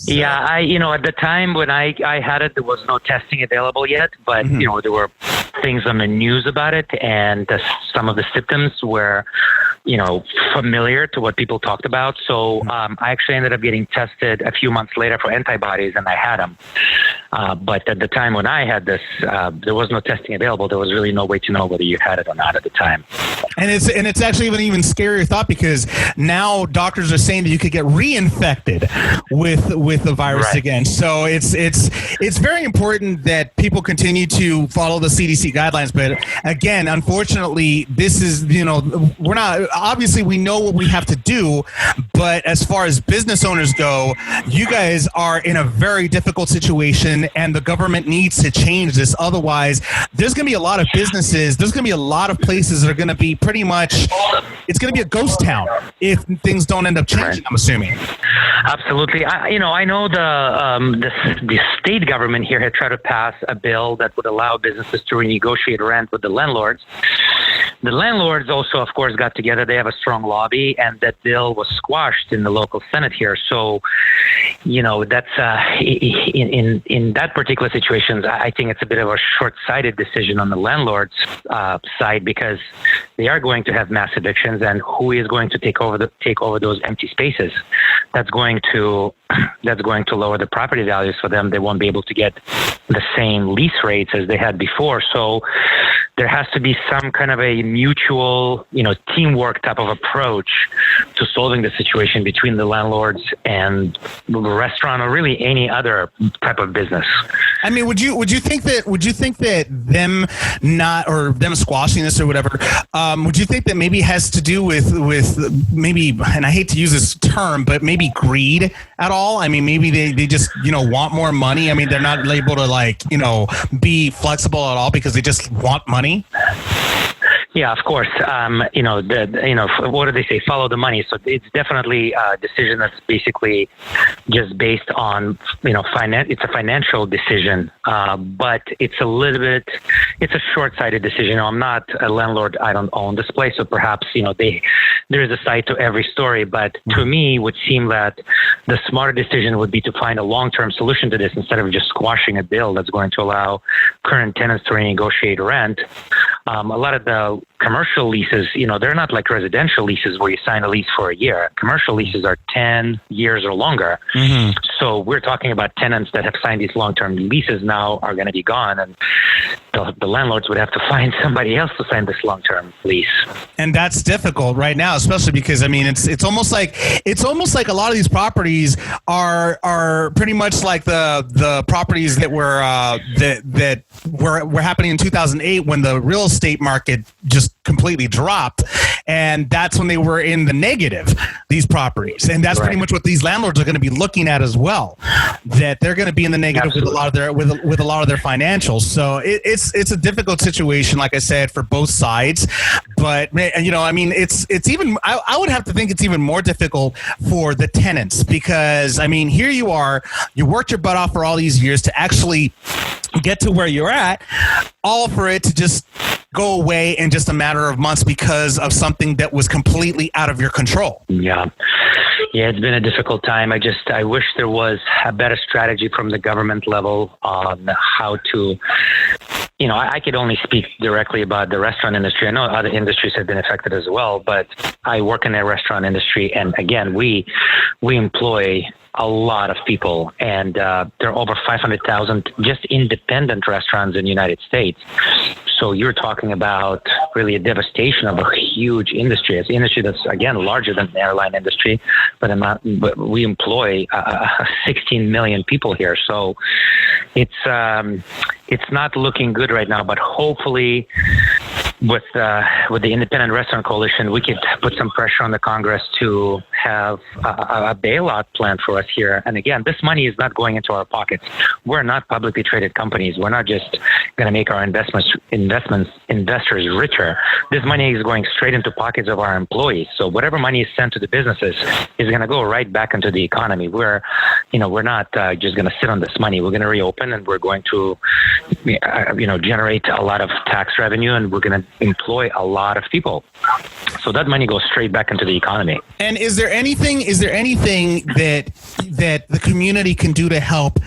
Yeah, at the time when I had it, there was no testing available yet, but, there were things on the news about it, and some of the symptoms were, familiar to what people talked about. So I actually ended up getting tested a few months later for antibodies, and I had them. But at the time when I had this, there was no testing available. There was really no way to know whether you had it or not at the time. And it's actually even scarier thought, because now doctors are saying that you could get reinfected with the virus again. So it's very important that people continue to follow the CDC guidelines. But again, unfortunately, this is, we're not, obviously we know what we have to do, but as far as business owners go, you guys are in a very difficult situation, and the government needs to change this. Otherwise, there's going to be a lot of businesses, there's going to be a lot of places that are going to be pretty much, it's going to be a ghost town if things don't end up changing, I'm assuming. Absolutely. I know the state government here had tried to pass a bill that would allow businesses to renegotiate rent with the landlords. The landlords also, of course, got together. They have a strong lobby, and that bill was squashed in the local Senate here. So, that's in that particular situation, I think it's a bit of a short-sighted decision on the landlords' side, because they are going to have mass evictions, and who is going to take over those empty spaces? That's going to lower the property values for them. They won't be able to get the same lease rates as they had before. So there has to be some kind of a mutual, teamwork type of approach to solving the situation between the landlords and the restaurant, or really any other type of business. I mean, would you think that them not, or them squashing this or whatever, would you think that maybe has to do with maybe, and I hate to use this term, but maybe greed at all? I mean, maybe they just, want more money. I mean, they're not able to be flexible at all because they just want money. Yeah, of course. What do they say? Follow the money. So it's definitely a decision that's basically just based on, it's a financial decision, but it's a short-sighted decision. I'm not a landlord. I don't own this place. So perhaps, there is a side to every story. But to me, it would seem that the smarter decision would be to find a long-term solution to this instead of just squashing a bill that's going to allow current tenants to renegotiate rent. A lot of the commercial leases, they're not like residential leases where you sign a lease for a year. Commercial leases are 10 years or longer. Mm-hmm. So we're talking about tenants that have signed these long-term leases now are going to be gone. And the landlords would have to find somebody else to sign this long-term lease. And that's difficult right now, especially because I mean it's almost like a lot of these properties are pretty much like the properties that were that were happening in 2008 when the real estate market just completely dropped, and that's when they were in the negative, these properties, and that's pretty much what these landlords are going to be looking at as well, that they're going to be in the negative with a lot of their with a lot of their financials. So it's a difficult situation, like I said, for both sides. But you know, I mean, it's even I would have to think it's even more difficult for the tenants, because I mean, here you are, you worked your butt off for all these years to actually get to where you're at, all for it to just go away in just a matter of months because of something that was completely out of your control. Yeah, it's been a difficult time. I wish there was a better strategy from the government level on how to, you know, I could only speak directly about the restaurant industry. I know other industries have been affected as well, but I work in the restaurant industry, and again, we employ a lot of people, and there are over 500,000 just independent restaurants in the United States. So you're talking about really a devastation of a huge industry. It's an industry that's, again, larger than the airline industry, but we employ 16 million people here. So it's not looking good right now, but hopefully with the Independent Restaurant Coalition, we could put some pressure on the Congress to have a bailout plan for us here. And again, this money is not going into our pockets. We're not publicly traded companies. We're not just going to make our investors richer. This money is going straight into pockets of our employees. So whatever money is sent to the businesses is going to go right back into the economy. We're not just going to sit on this money. We're going to reopen, and we're going to, generate a lot of tax revenue, and we're going to employ a lot of people. So that money goes straight back into the economy. And is there anything that the community can do to help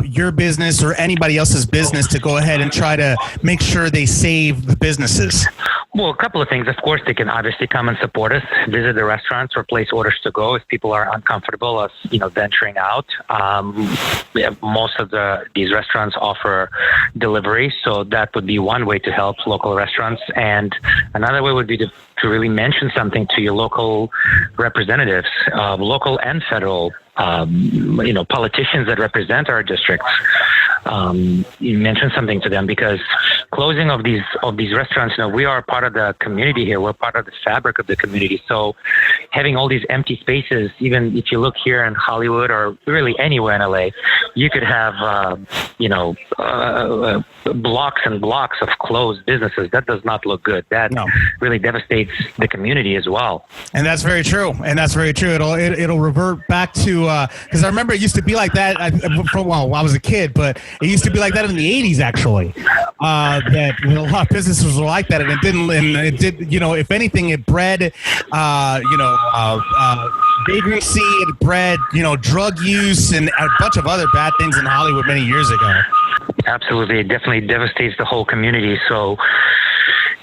your business or anybody else's business to go ahead and try to make sure they save the businesses? Well, a couple of things. Of course, they can obviously come and support us, visit the restaurants or place orders to go if people are uncomfortable of, venturing out. Most of these restaurants offer delivery, so that would be one way to help local restaurants. And another way would be to really mention something to your local representatives, local and federal, politicians that represent our districts. You mention something to them, because closing of these restaurants, we are part of the community here. We're part of the fabric of the community. So having all these empty spaces, even if you look here in Hollywood or really anywhere in LA, you could have, blocks and blocks of closed businesses. That does not look good. That really devastates the community as well. And that's very true. It'll revert back to, because I remember it used to be like that while I was a kid, but it used to be like that in the 80s, actually. That a lot of businesses were like that, and it did, if anything, it bred, vagrancy, it bred, drug use and a bunch of other bad things in Hollywood many years ago. Absolutely. It definitely devastates the whole community. So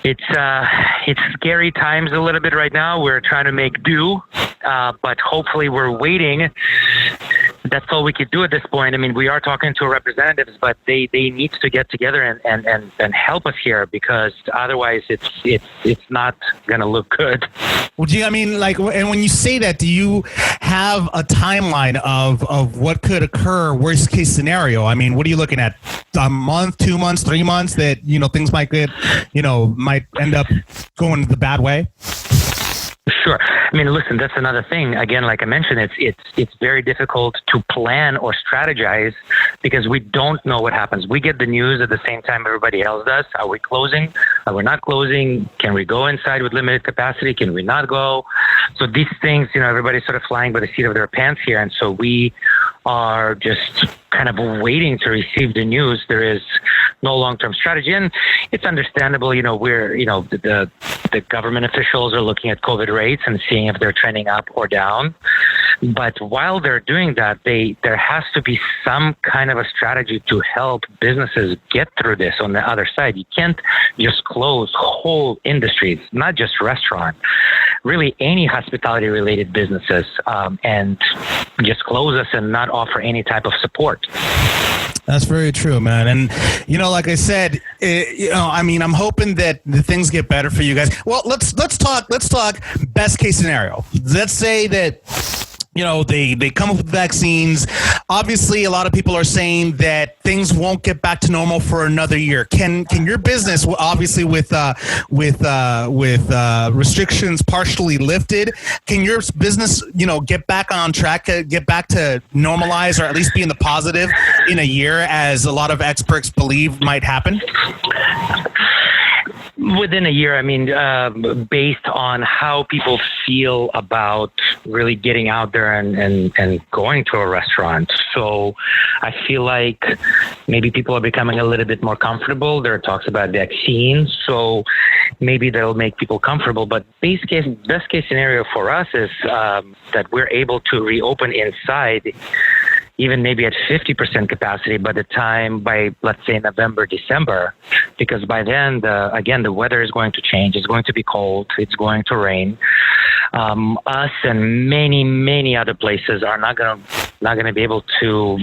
it's scary times a little bit right now. We're trying to make do, but hopefully we're waiting. That's all we could do at this point. I mean, we are talking to representatives, but they need to get together and help us here, because otherwise it's not going to look good. Well, and when you say that, do you have a timeline of what could occur, worst case scenario? I mean, what are you looking at? A month, 2 months, 3 months that, things might get, might end up going the bad way? Sure. I mean, listen, that's another thing. Again, like I mentioned, it's very difficult to plan or strategize because we don't know what happens. We get the news at the same time everybody else does. Are we closing? Are we not closing? Can we go inside with limited capacity? Can we not go? So these things, everybody's sort of flying by the seat of their pants here. And so we are just kind of waiting to receive the news. There is no long-term strategy, and it's understandable. The government officials are looking at COVID rates and seeing if they're trending up or down. But while they're doing that, there has to be some kind of a strategy to help businesses get through this on the other side. You can't just close whole industries, not just restaurant, really any hospitality-related businesses, and just close us and not offer any type of support. That's very true, man. And like I said, I'm hoping that the things get better for you guys. Well, let's talk best case scenario. Let's say that they come up with vaccines. Obviously, a lot of people are saying that things won't get back to normal for another year. Can your business, obviously with restrictions partially lifted, can your business get back on track, get back to normalize, or at least be in the positive in a year, as a lot of experts believe might happen? Within a year, based on how people feel about really getting out there and going to a restaurant. So I feel like maybe people are becoming a little bit more comfortable. There are talks about vaccines, so maybe that'll make people comfortable. But best case scenario for us is that we're able to reopen inside, even maybe at 50% capacity by let's say November, December, because by then, the weather is going to change. It's going to be cold. It's going to rain. Us and many, many other places are not going to be able to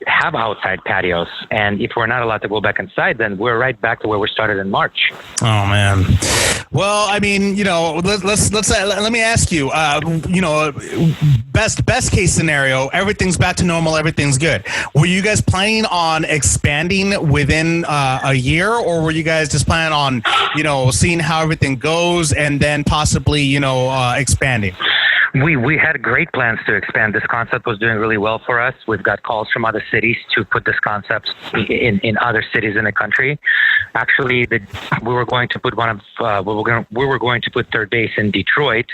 have outside patios. And if we're not allowed to go back inside, then we're right back to where we started in March. Oh, man. Well, let me ask you, best case scenario, everything's back to normal, everything's good. Were you guys planning on expanding within a year, or were you guys just planning on, seeing how everything goes and then possibly, expanding? We had great plans to expand. This concept was doing really well for us. We've got calls from other cities to put this concept in other cities in the country. Actually, we were going to put third base in Detroit,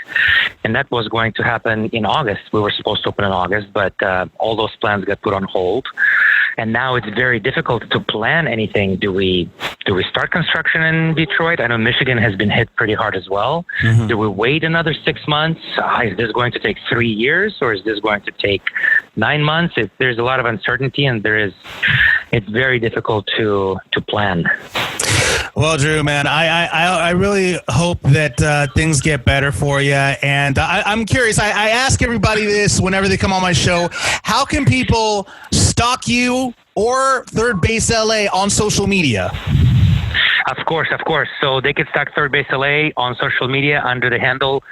and that was going to happen in August. We were supposed to open in August, but all those plans got put on hold. And now it's very difficult to plan anything. Do we start construction in Detroit? I know Michigan has been hit pretty hard as well. Mm-hmm. Do we wait another 6 months? Is this going to take 3 years, or is this going to take 9 months? There's a lot of uncertainty, and it's very difficult to plan. Well, Drew, man, I really hope that things get better for you. And I'm curious. I ask everybody this whenever they come on my show. How can people stalk you or Third Base L.A. on social media? Of course. So they can stalk Third Base L.A. on social media under the handle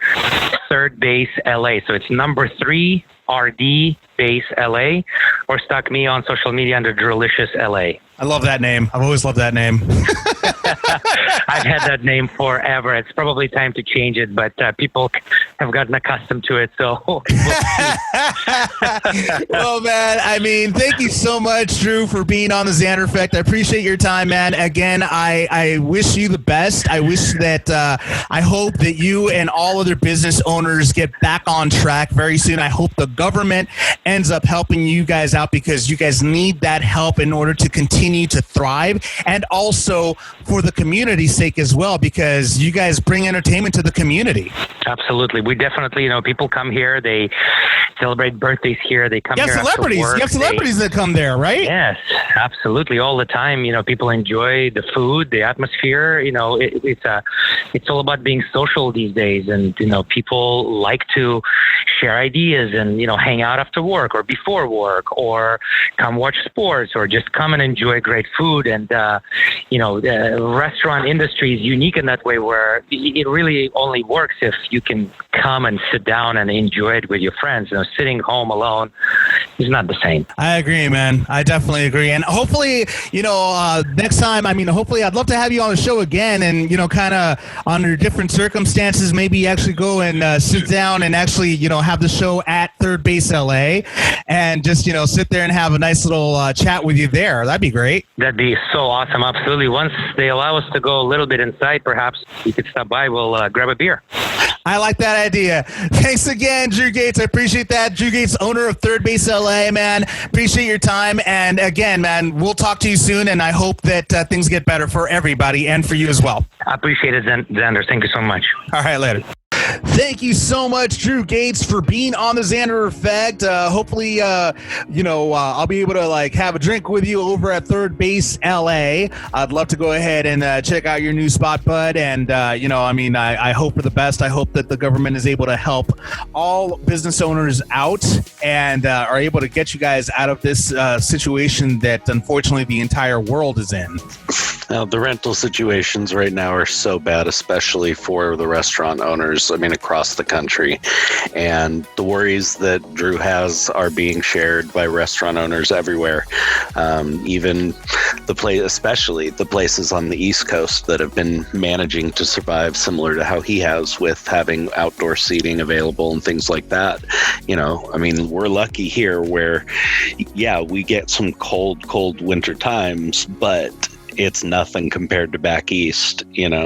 Third Base L.A. So it's number 3 RD Base L.A. or stalk me on social media under Drelicious L.A. I love that name. I've always loved that name. I've had that name forever. It's probably time to change it, but people have gotten accustomed to it. So, well, man, thank you so much, Drew, for being on the Xander Effect. I appreciate your time, man. Again, I wish you the best. I wish that I hope that you and all other business owners get back on track very soon. I hope the government ends up helping you guys out, because you guys need that help in order to continue to thrive, and also for the community's sake as well, because you guys bring entertainment to the community. Absolutely. We definitely, people come here, they celebrate birthdays here, they come here celebrities. After work. You have celebrities that come there, right? Yes, absolutely. All the time, people enjoy the food, the atmosphere. It's all about being social these days, and people like to share ideas and hang out after work or before work, or come watch sports, or just come and enjoy great food. And the restaurant industry is unique in that way, where it really only works if you can come and sit down and enjoy it with your friends. Sitting home alone is not the same. I agree, man. I definitely agree. And hopefully, next time, hopefully I'd love to have you on the show again, and, kind of under different circumstances, maybe actually go and sit down and actually, have the show at Third Base L.A. and just, sit there and have a nice little chat with you there. That'd be great. That'd be so awesome. Absolutely. Once they allow us to go a little bit inside, perhaps you could stop by. We'll grab a beer. I like that idea. Thanks again, Drew Gates. I appreciate that. Drew Gates, owner of Third Base L.A., man. Appreciate your time. And again, man, we'll talk to you soon, and I hope that things get better for everybody and for you as well. I appreciate it, Xander. Thank you so much. All right, later. Thank you so much, Drew Gates, for being on the Xander Effect. Hopefully, I'll be able to have a drink with you over at Third Base L.A. I'd love to go ahead and check out your new spot, bud. And I hope for the best. I hope that the government is able to help all business owners out and are able to get you guys out of this situation that unfortunately the entire world is in. The rental situations right now are so bad, especially for the restaurant owners, across the country. And the worries that Drew has are being shared by restaurant owners everywhere. Even especially the places on the East Coast that have been managing to survive similar to how he has with having outdoor seating available and things like that. We're lucky here where, we get some cold winter times, but it's nothing compared to back east,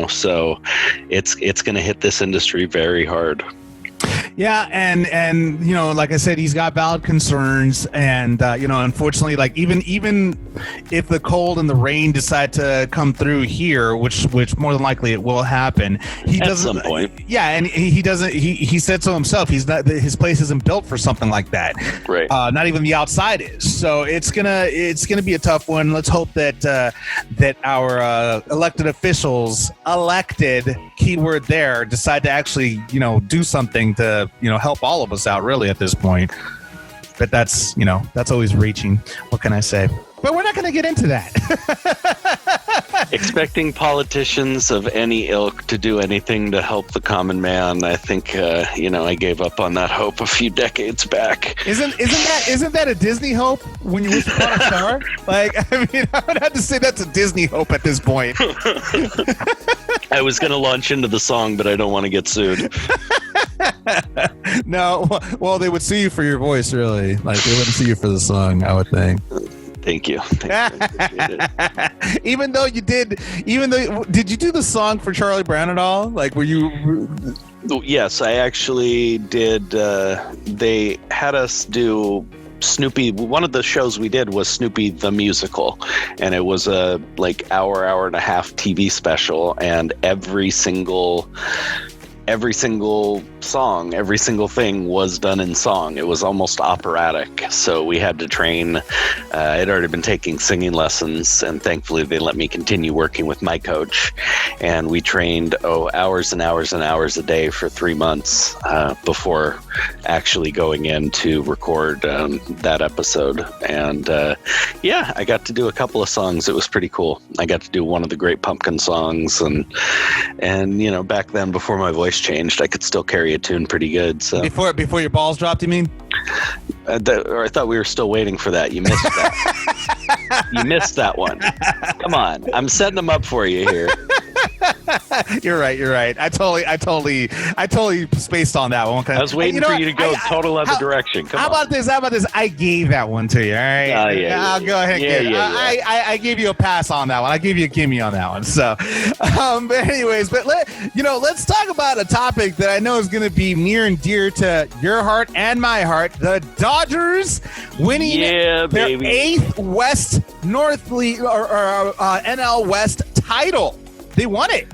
so it's going to hit this industry very hard. Yeah, and like I said, he's got valid concerns, and unfortunately, even if the cold and the rain decide to come through here, which more than likely it will happen, he doesn't. At some point. Yeah, and he doesn't. He said so himself. He's not. His place isn't built for something like that. Right. Not even the outside is. So it's gonna be a tough one. Let's hope that our elected officials, keyword there, decide to actually do something to help all of us out really at this point. But that's always reaching. What can I say? But we're not going to get into that. Expecting politicians of any ilk to do anything to help the common man, I think I gave up on that hope a few decades back. Isn't that a Disney hope when you wish upon a star? I would have to say that's a Disney hope at this point. I was going to launch into the song, but I don't want to get sued. No, well, they would sue you for your voice, really. They wouldn't sue you for the song, I would think. Thank you. Even though did you do the song for Charlie Brown at all? Were you? Yes, I actually did. They had us do Snoopy. One of the shows we did was Snoopy the Musical, and it was a hour and a half TV special, and every single song, every single thing was done in song. It was almost operatic. So we had to train. I'd already been taking singing lessons, and thankfully they let me continue working with my coach. And we trained hours and hours and hours a day for 3 months before actually going in to record that episode. And I got to do a couple of songs. It was pretty cool. I got to do one of the Great Pumpkin songs, and back then, before my voice changed, I could still carry a tune pretty good. So before your balls dropped, you mean? Or I thought we were still waiting for that. You missed that. You missed that one. Come on, I'm setting them up for you here. You're right. I totally spaced on that one. I was waiting for you to go total other direction. Come on. How about this? I gave that one to you. All right. I'll go ahead and give it. I gave you a pass on that one. I gave you a gimme on that one. So, let's talk about a topic that I know is going to be near and dear to your heart and my heart. The Dodgers winning their 8th West North League or NL West title. They won it.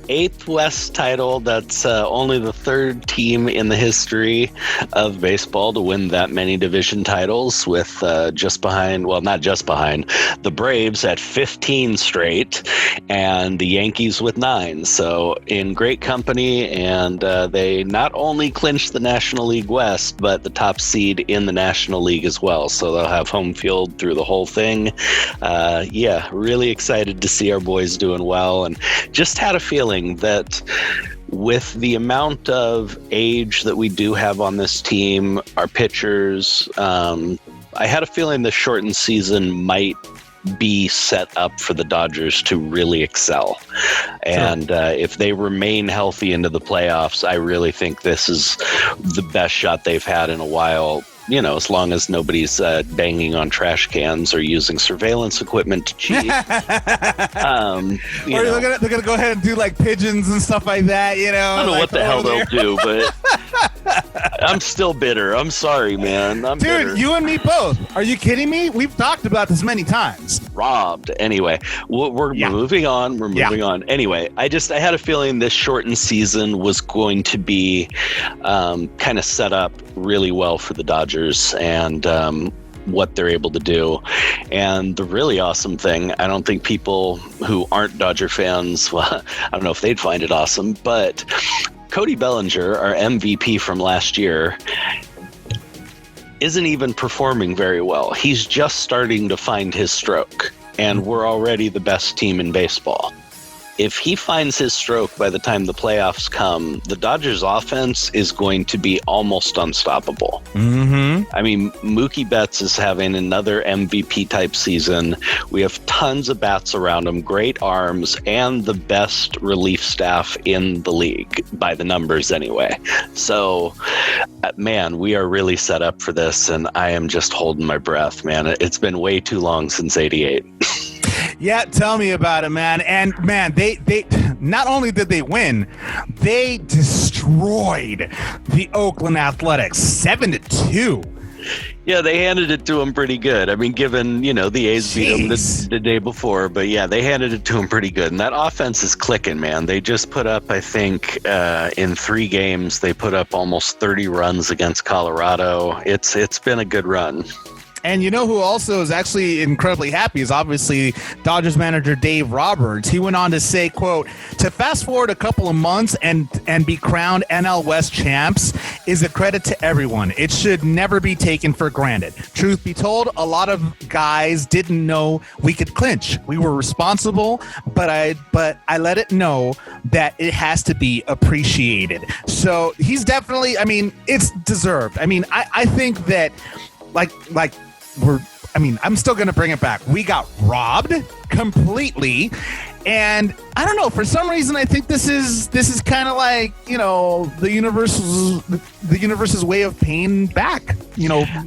8th West title. That's only the 3rd team in the history of baseball to win that many division titles, with not just behind, the Braves at 15 straight and the Yankees with 9. So in great company, and they not only clinched the National League West, but the top seed in the National League as well. So they'll have home field through the whole thing. Really excited to see our boys doing well, and just had a feeling that with the amount of age that we do have on this team, our pitchers, I had a feeling the shortened season might be set up for the Dodgers to really excel. And if they remain healthy into the playoffs, I really think this is the best shot they've had in a while. As long as nobody's banging on trash cans or using surveillance equipment to cheat. They're gonna go ahead and do pigeons and stuff like that. I don't know what the hell they'll do, but I'm still bitter. I'm sorry, man. I'm bitter. Dude, you and me both. Are you kidding me? We've talked about this many times. Robbed. Anyway, we're moving on. We're moving on. Anyway, I had a feeling this shortened season was going to be kind of set up really well for the Dodgers and what they're able to do. And the really awesome thing, I don't think people who aren't Dodger fans, well, I don't know if they'd find it awesome, but Cody Bellinger, our MVP from last year, isn't even performing very well. He's just starting to find his stroke, and we're already the best team in baseball. If he finds his stroke by the time the playoffs come, the Dodgers offense is going to be almost unstoppable. Mm-hmm. I mean, Mookie Betts is having another MVP type season. We have tons of bats around him, great arms, and the best relief staff in the league by the numbers anyway. So, man, we are really set up for this, and I am just holding my breath, man. It's been way too long since '88. Yeah, tell me about it, man. And man, they not only did they win, they destroyed the Oakland Athletics 7-2. Yeah, they handed it to him pretty good. I mean, given, the A's beat him the day before, but yeah, they handed it to him pretty good. And that offense is clicking, man. They just put up, I think, in 3 games, they put up almost 30 runs against Colorado. It's been a good run. And you know who also is actually incredibly happy is obviously Dodgers manager Dave Roberts. He went on to say, quote, "To fast forward a couple of months and be crowned NL West champs is a credit to everyone. It should never be taken for granted. Truth be told, a lot of guys didn't know we could clinch. We were responsible, but I let it know that it has to be appreciated." So he's definitely, I mean, it's deserved. I mean, I think that I'm still going to bring it back. We got robbed completely. And I don't know, for some reason, I think this is kind of like, the universe's way of paying back,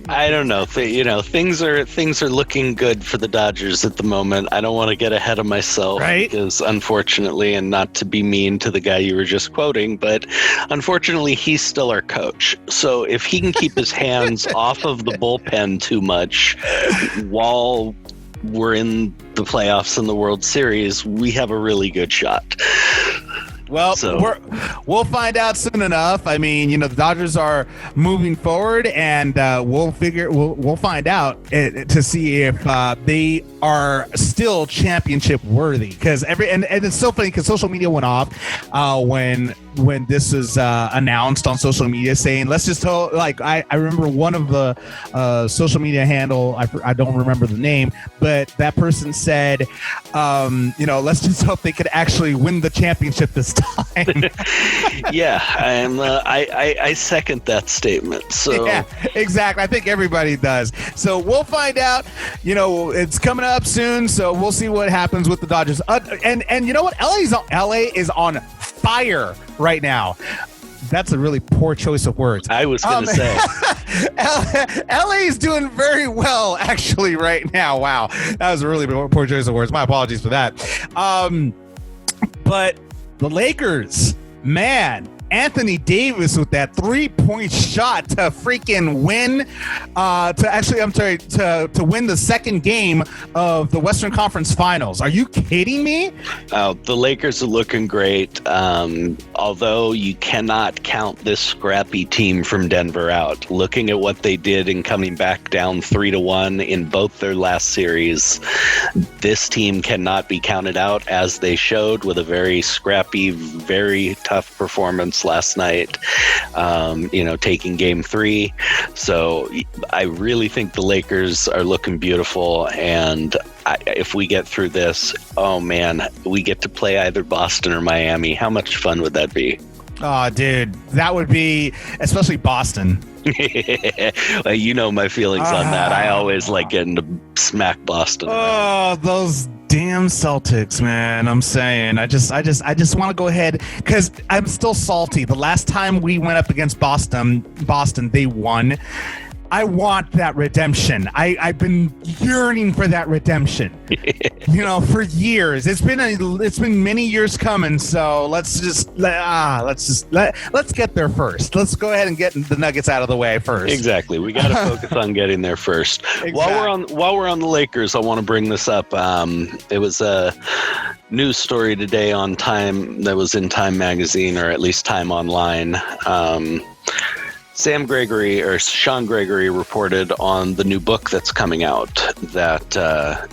I don't know. Things are looking good for the Dodgers at the moment. I don't want to get ahead of myself, right? Because unfortunately, and not to be mean to the guy you were just quoting, but unfortunately, he's still our coach. So if he can keep his hands off of the bullpen too much while we're in the playoffs and the World Series, we have a really good shot. Well, we'll find out soon enough. I mean, the Dodgers are moving forward, and we'll find out to see if they are still championship worthy. Because and it's so funny because social media went off when this was announced on social media, saying let's just tell. Like I remember one of the social media handle. I don't remember the name, but that person said, let's just hope they could actually win the championship this time. Yeah, I second that statement. So yeah, exactly. I think everybody does. So we'll find out. It's coming up soon, so we'll see what happens with the Dodgers. And you know what? LA is on fire right now. That's a really poor choice of words. I was going to say. LA is doing very well, actually, right now. Wow. That was a really poor choice of words. My apologies for that. But the Lakers, man, Anthony Davis with that 3-point shot to freaking win, to win the second game of the Western Conference Finals. Are you kidding me? The Lakers are looking great. Although you cannot count this scrappy team from Denver out. Looking at what they did in coming back down 3-1 in both their last series, this team cannot be counted out, as they showed with a very scrappy, very tough performance last night, taking game 3. So I really think the Lakers are looking beautiful. And if we get through this, oh man, we get to play either Boston or Miami. How much fun would that be? Oh, dude, that would be, especially Boston. Well, my feelings on that. I always like getting to smack Boston. Oh, those damn Celtics, man. I'm saying, I just want to go ahead because I'm still salty. The last time we went up against Boston, they won. I want that redemption. I've been yearning for that redemption. For years. It's been many years coming. So let's get there first. Let's go ahead and get the Nuggets out of the way first. Exactly. We got to focus on getting there first. Exactly. While we're on the Lakers, I want to bring this up. It was a news story today on Time that was in Time magazine, or at least Time Online. Sean Gregory reported on the new book that's coming out that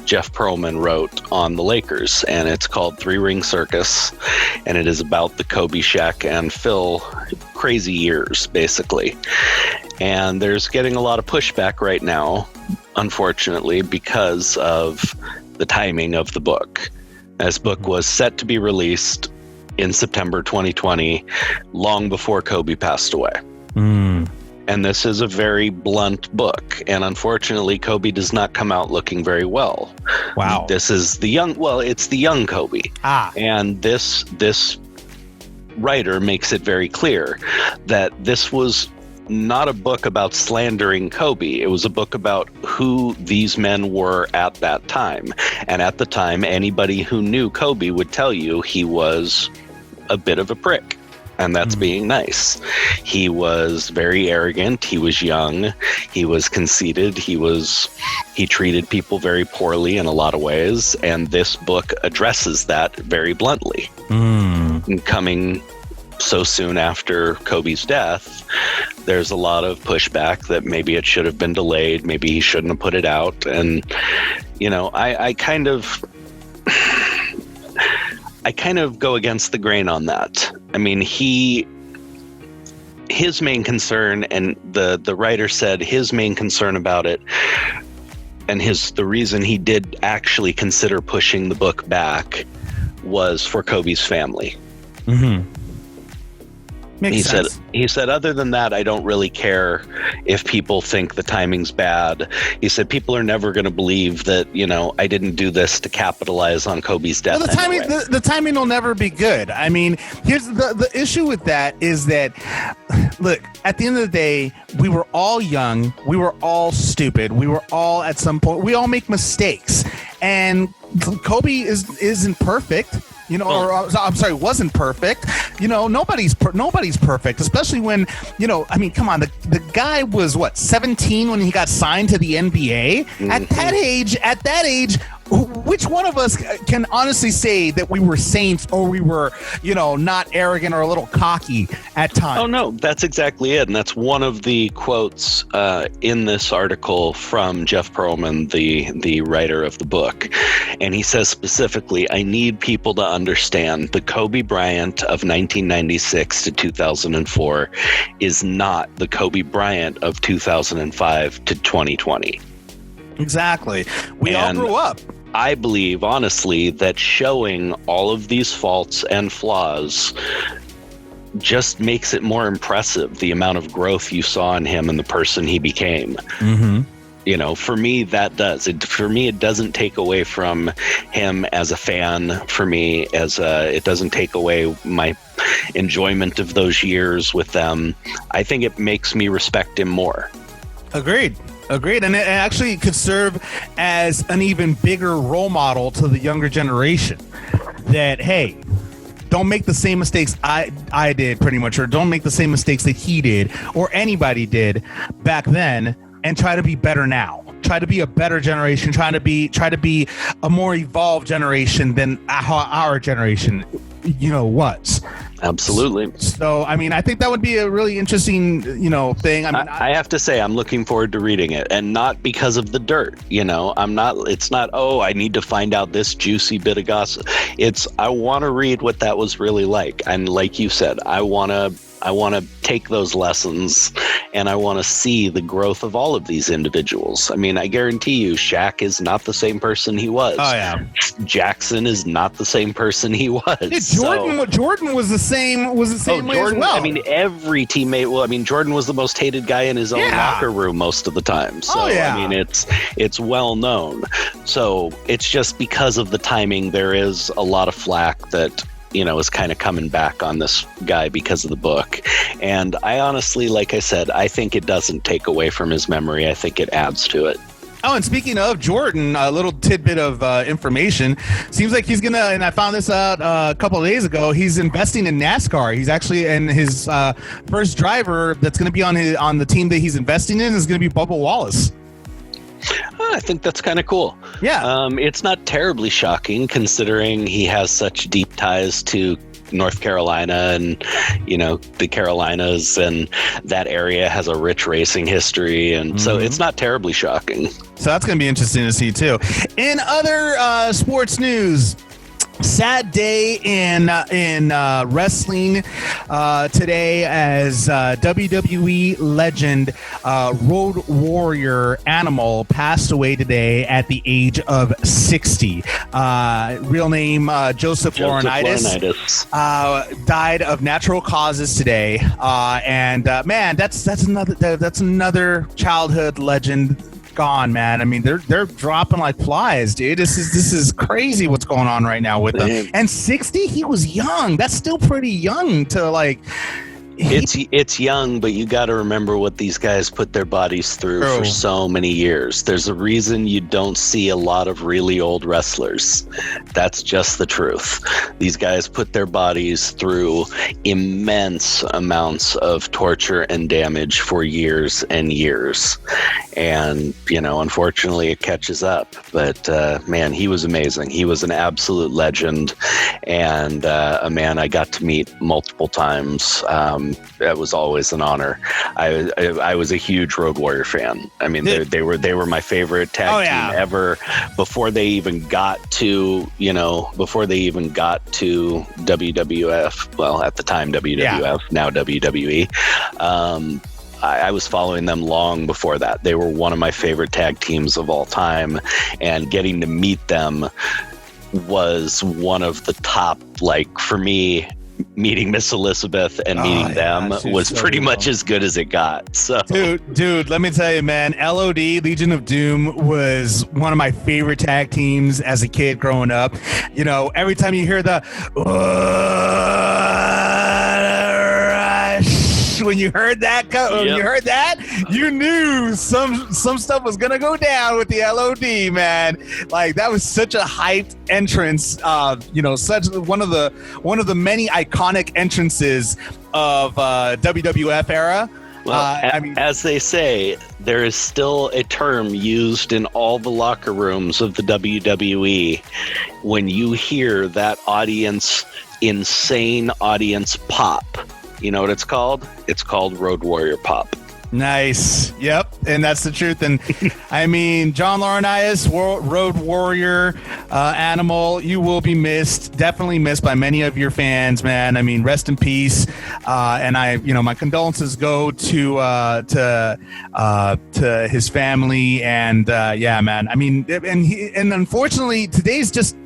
Jeff Pearlman wrote on the Lakers, and it's called 3 Ring Circus, and it is about the Kobe, Shaq, and Phil crazy years, basically. And there's getting a lot of pushback right now, unfortunately, because of the timing of the book. This book was set to be released in September 2020, long before Kobe passed away. And this is a very blunt book. And unfortunately, Kobe does not come out looking very well. Wow. This is it's the young Kobe. And this writer makes it very clear that this was not a book about slandering Kobe. It was a book about who these men were at that time. And at the time, anybody who knew Kobe would tell you he was a bit of a prick. And that's being nice. He was very arrogant. He was young. He was conceited. He treated people very poorly in a lot of ways. And this book addresses that very bluntly. And coming so soon after Kobe's death, there's a lot of pushback that maybe it should have been delayed. Maybe he shouldn't have put it out. And, I kind of go against the grain on that. I mean, his main concern, and the writer said his main concern about it, and the reason he did actually consider pushing the book back was for Kobe's family. He said, other than that, I don't really care if people think the timing's bad. He said, people are never going to believe that, I didn't do this to capitalize on Kobe's death. Well, the timing will never be good. I mean, here's the issue with that is that, look, at the end of the day, we were all young. We were all stupid. We were all, at some point, we all make mistakes. And Kobe isn't perfect. Wasn't perfect. Nobody's perfect, especially when, come on, the guy was 17 when he got signed to the NBA. At that age, which one of us can honestly say that we were saints or we were, not arrogant or a little cocky at times? Oh, no, that's exactly it. And that's one of the quotes in this article from Jeff Pearlman, the writer of the book. And he says specifically, I need people to understand the Kobe Bryant of 1996 to 2004 is not the Kobe Bryant of 2005 to 2020. Exactly. We all grew up. I believe, honestly, that showing all of these faults and flaws just makes it more impressive, the amount of growth you saw in him and the person he became. For me, that does. For me, it doesn't take away from him as a fan. For me, it doesn't take away my enjoyment of those years with them. I think it makes me respect him more. Agreed. And it actually could serve as an even bigger role model to the younger generation that, hey, don't make the same mistakes I did pretty much, or don't make the same mistakes that he did or anybody did back then, and try to be better now. Try to be a better generation, try to be a more evolved generation than how our generation, was. Absolutely. So, I mean, I think that would be a really interesting, thing. I have to say, I'm looking forward to reading it, and not because of the dirt. It's not, I need to find out this juicy bit of gossip. I want to read what that was really like. And like you said, I want to take those lessons, and I want to see the growth of all of these individuals. I mean, I guarantee you, Shaq is not the same person he was. Oh, yeah. Jackson is not the same person he was. Yeah, Jordan was the same way as well. I mean, every teammate. Well, I mean, Jordan was the most hated guy in his own locker room most of the time. So, I mean, it's well known. So it's just because of the timing, there is a lot of flack that is kind of coming back on this guy because of the book. And I honestly, like I said, I think it doesn't take away from his memory. I think it adds to it. Oh, and speaking of Jordan, a little tidbit of information. Seems like he's gonna, and I found this out a couple of days ago. He's investing in NASCAR. He's actually, and his first driver that's gonna be on the team that he's investing in is gonna be Bubba Wallace. I think that's kind of cool. Yeah. It's not terribly shocking considering he has such deep ties to North Carolina and, the Carolinas, and that area has a rich racing history. And so it's not terribly shocking. So that's going to be interesting to see, too. In other sports news, sad day in wrestling today as WWE legend Road Warrior Animal passed away today at the age of 60. Real name Joseph Laurinaitis. Died of natural causes today. And man, that's another childhood legend gone, man. I mean, they're dropping like flies, dude. This is crazy what's going on right now with them. And 60, he was young. That's still pretty young to like. It's young, but you got to remember what these guys put their bodies through for so many years. There's a reason you don't see a lot of really old wrestlers. That's just the truth. These guys put their bodies through immense amounts of torture and damage for years and years. And, unfortunately it catches up. But, man, he was amazing. He was an absolute legend and a man I got to meet multiple times. That was always an honor. I was a huge Road Warrior fan. I mean, they were my favorite tag team ever before they even got to WWF. Well, at the time WWF, now WWE. I was following them long before that. They were one of my favorite tag teams of all time, and getting to meet them was one of the top, for me, meeting Miss Elizabeth and meeting them was pretty much as good as it got. So dude, let me tell you, man, LOD, Legion of Doom, was one of my favorite tag teams as a kid growing up. Every time you hear the when you heard that, you knew some stuff was gonna go down with the LOD, man. Like, that was such a hyped entrance. Such one of the many iconic entrances of WWF era. Well, as they say, there is still a term used in all the locker rooms of the WWE when you hear that insane audience pop. You know what it's called? It's called Road Warrior Pop. Nice. Yep. And that's the truth. And I mean, John Laurinaitis, Road Warrior, Animal, you will be missed. Definitely missed by many of your fans, man. I mean, rest in peace. And my condolences go to his family. And yeah, man. I mean, and unfortunately, today's just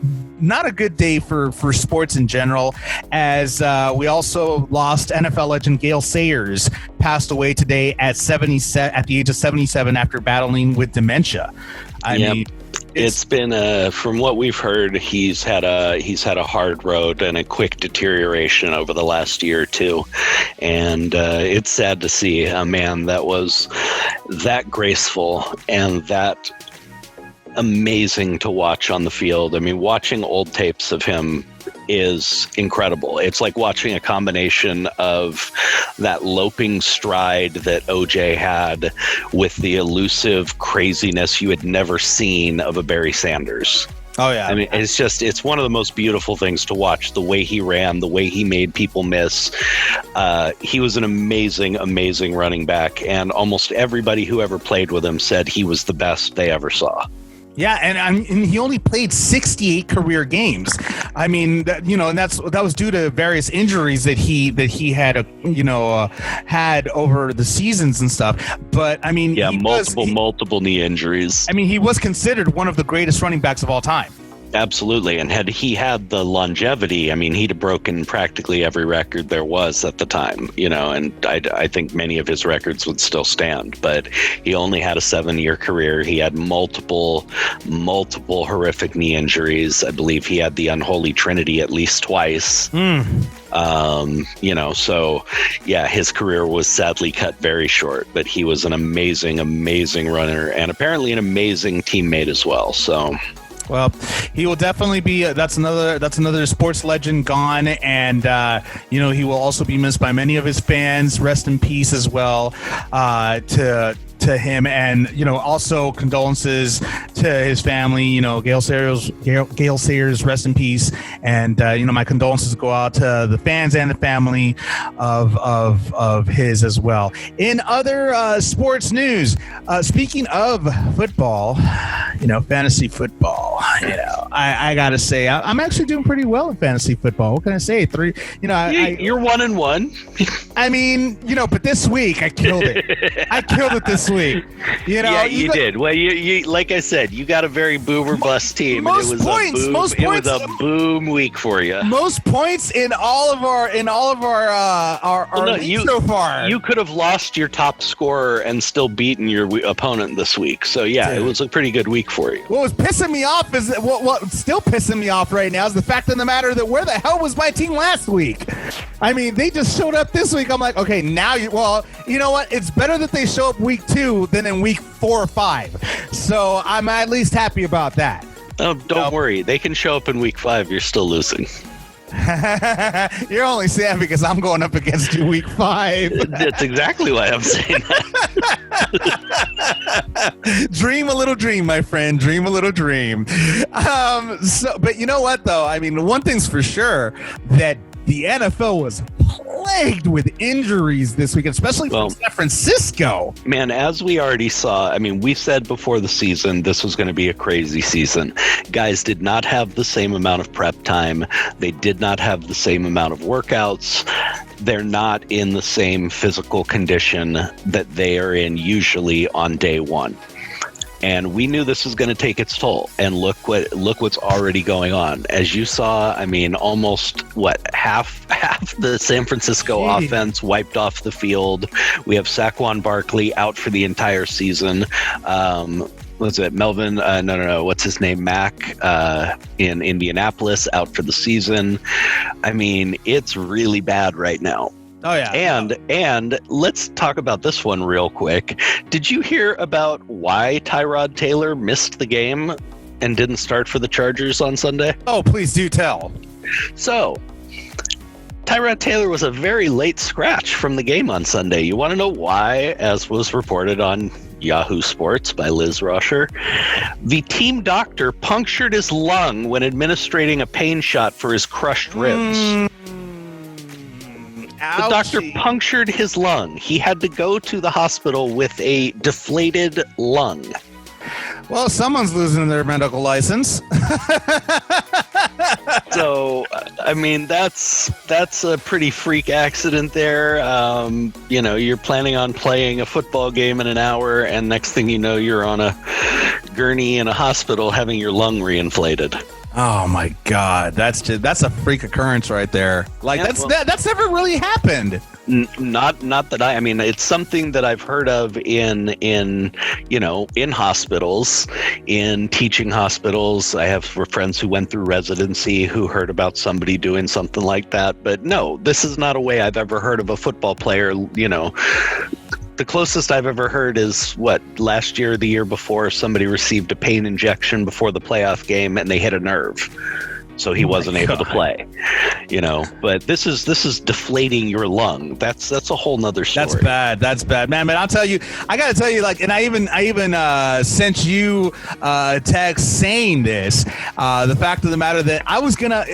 not a good day for sports in general, as we also lost NFL legend Gale Sayers, passed away today at the age of 77 after battling with dementia. I mean, it's been from what we've heard, he's had a hard road and a quick deterioration over the last year or two, and it's sad to see a man that was that graceful and that amazing to watch on the field. I mean, watching old tapes of him is incredible. It's like watching a combination of that loping stride that OJ had with the elusive craziness you had never seen of a Barry Sanders. Oh, yeah. I mean, it's one of the most beautiful things to watch, the way he ran, the way he made people miss. He was an amazing, amazing running back, and almost everybody who ever played with him said he was the best they ever saw. Yeah, and he only played 68 career games. I mean, and that was due to various injuries that he had, had over the seasons and stuff. But I mean, multiple knee injuries. I mean, he was considered one of the greatest running backs of all time. Absolutely. And had he had the longevity, I mean, he'd have broken practically every record there was at the time, and I think many of his records would still stand. But he only had a 7-year career. He had multiple horrific knee injuries. I believe he had the unholy trinity at least twice. So yeah, his career was sadly cut very short, but he was an amazing runner and apparently an amazing teammate as well. So, well, he will definitely be. That's another sports legend gone, and he will also be missed by many of his fans. Rest in peace as well to him, and also condolences to his family. Gail Sayers, rest in peace, and my condolences go out to the fans and the family of his as well. In other sports news, speaking of football, fantasy football, I gotta say I'm actually doing pretty well in fantasy football. What can I say? You're 1-1. I mean, but this week I killed it. I killed it this week. Yeah, you did. Well, you like I said, you got a very boom or bust team. Most and it was points. It was a boom week for you. Most points in all of our league so far. You could have lost your top scorer and still beaten your opponent this week. So yeah, it was a pretty good week for you. What was pissing me off is what's still pissing me off right now is the fact of the matter that where the hell was my team last week? I mean, they just showed up this week. I'm like, okay, now you know what? It's better that they show up week 2 than in week 4 or 5. So I'm at least happy about that. Oh, don't worry. They can show up in week 5. You're still losing. You're only saying because I'm going up against you week 5. That's exactly why I'm saying that. Dream a little dream, my friend. Dream a little dream. But you know what, though? I mean, one thing's for sure, that the NFL was plagued with injuries this week, especially from San Francisco. Man, as we already saw, I mean, we said before the season this was going to be a crazy season. Guys did not have the same amount of prep time. They did not have the same amount of workouts. They're not in the same physical condition that they are in usually on day one. And we knew this was going to take its toll. And look what's already going on. As you saw, I mean, almost half the San Francisco offense wiped off the field. We have Saquon Barkley out for the entire season. Was it Melvin? No. What's his name? Mack in Indianapolis out for the season. I mean, it's really bad right now. Oh, yeah. And let's talk about this one real quick. Did you hear about why Tyrod Taylor missed the game and didn't start for the Chargers on Sunday? Oh, please do tell. So, Tyrod Taylor was a very late scratch from the game on Sunday. You want to know why, as was reported on Yahoo Sports by Liz Rosher? The team doctor punctured his lung when administering a pain shot for his crushed ribs. The doctor punctured his lung. He had to go to the hospital with a deflated lung. Well, someone's losing their medical license. So, I mean, that's a pretty freak accident there. You're planning on playing a football game in an hour, and next thing you know, you're on a gurney in a hospital having your lung reinflated. Oh my God, that's a freak occurrence right there. Like that's never really happened. Not that I mean, it's something that I've heard of in hospitals, in teaching hospitals. I have friends who went through residency who heard about somebody doing something like that. But no, this is not a way I've ever heard of a football player, The closest I've ever heard is last year or the year before, somebody received a pain injection before the playoff game and they hit a nerve. So he wasn't able to play, but this is deflating your lung. That's a whole nother story. That's bad, man. But I gotta tell you, I even sent you a text saying this, the fact of the matter that I was gonna,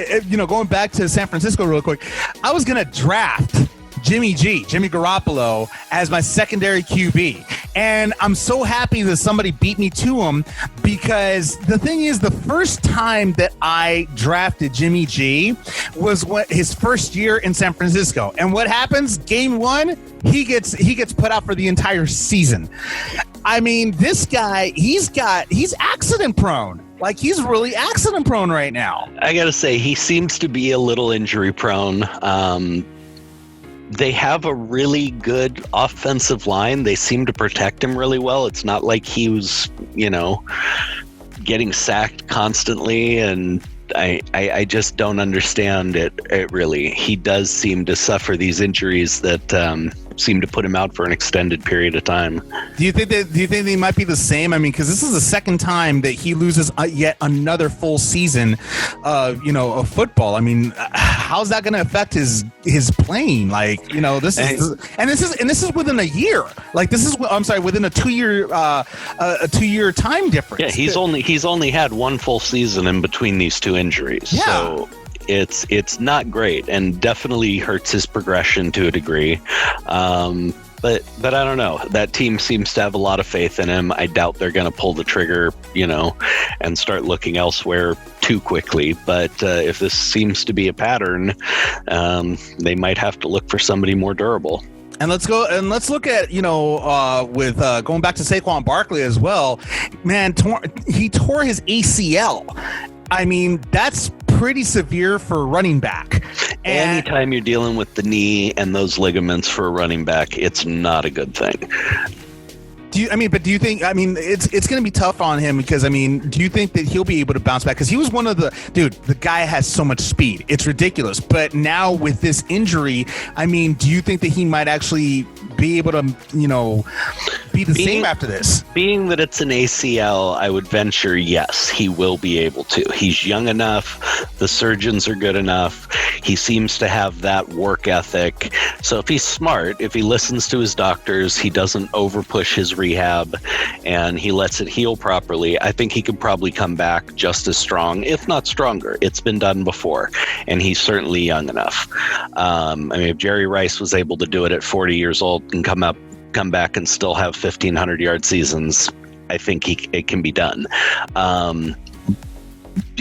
going back to San Francisco real quick, I was gonna draft Jimmy Garoppolo as my secondary QB. And I'm so happy that somebody beat me to him, because the thing is, the first time that I drafted Jimmy G was his first year in San Francisco. And what happens? Game 1, he gets put out for the entire season. I mean, this guy, he's accident prone. Like, he's really accident prone right now. I got to say, he seems to be a little injury prone. They have a really good offensive line. They seem to protect him really well. It's not like he was, getting sacked constantly, and I just don't understand it really. He does seem to suffer these injuries that seem to put him out for an extended period of time. Do you think they might be the same? I mean, because this is the second time that he loses yet another full season of football. I mean, how's that going to affect his playing? Like, this is within a year. Like, within a 2-year time difference. Yeah, he's only had one full season in between these two injuries. Yeah. So it's not great, and definitely hurts his progression to a degree. But I don't know. That team seems to have a lot of faith in him. I doubt they're going to pull the trigger, and start looking elsewhere too quickly. But if this seems to be a pattern, they might have to look for somebody more durable. And let's look at, with going back to Saquon Barkley as well. Man, he tore his ACL. I mean, that's pretty severe for a running back. And anytime you're dealing with the knee and those ligaments for a running back, it's not a good thing. Do you think it's going to be tough on him because, do you think that he'll be able to bounce back? Because he was one of the guy has so much speed. It's ridiculous. But now with this injury, do you think that he might actually be able to, be the same after this? Being that it's an ACL, I would venture, yes, he will be able to. He's young enough. The surgeons are good enough. He seems to have that work ethic. So if he's smart, if he listens to his doctors, he doesn't overpush his rehab, and he lets it heal properly, I think he could probably come back just as strong, if not stronger. It's been done before, and he's certainly young enough. If Jerry Rice was able to do it at 40 years old and come back and still have 1,500-yard seasons, I think it can be done.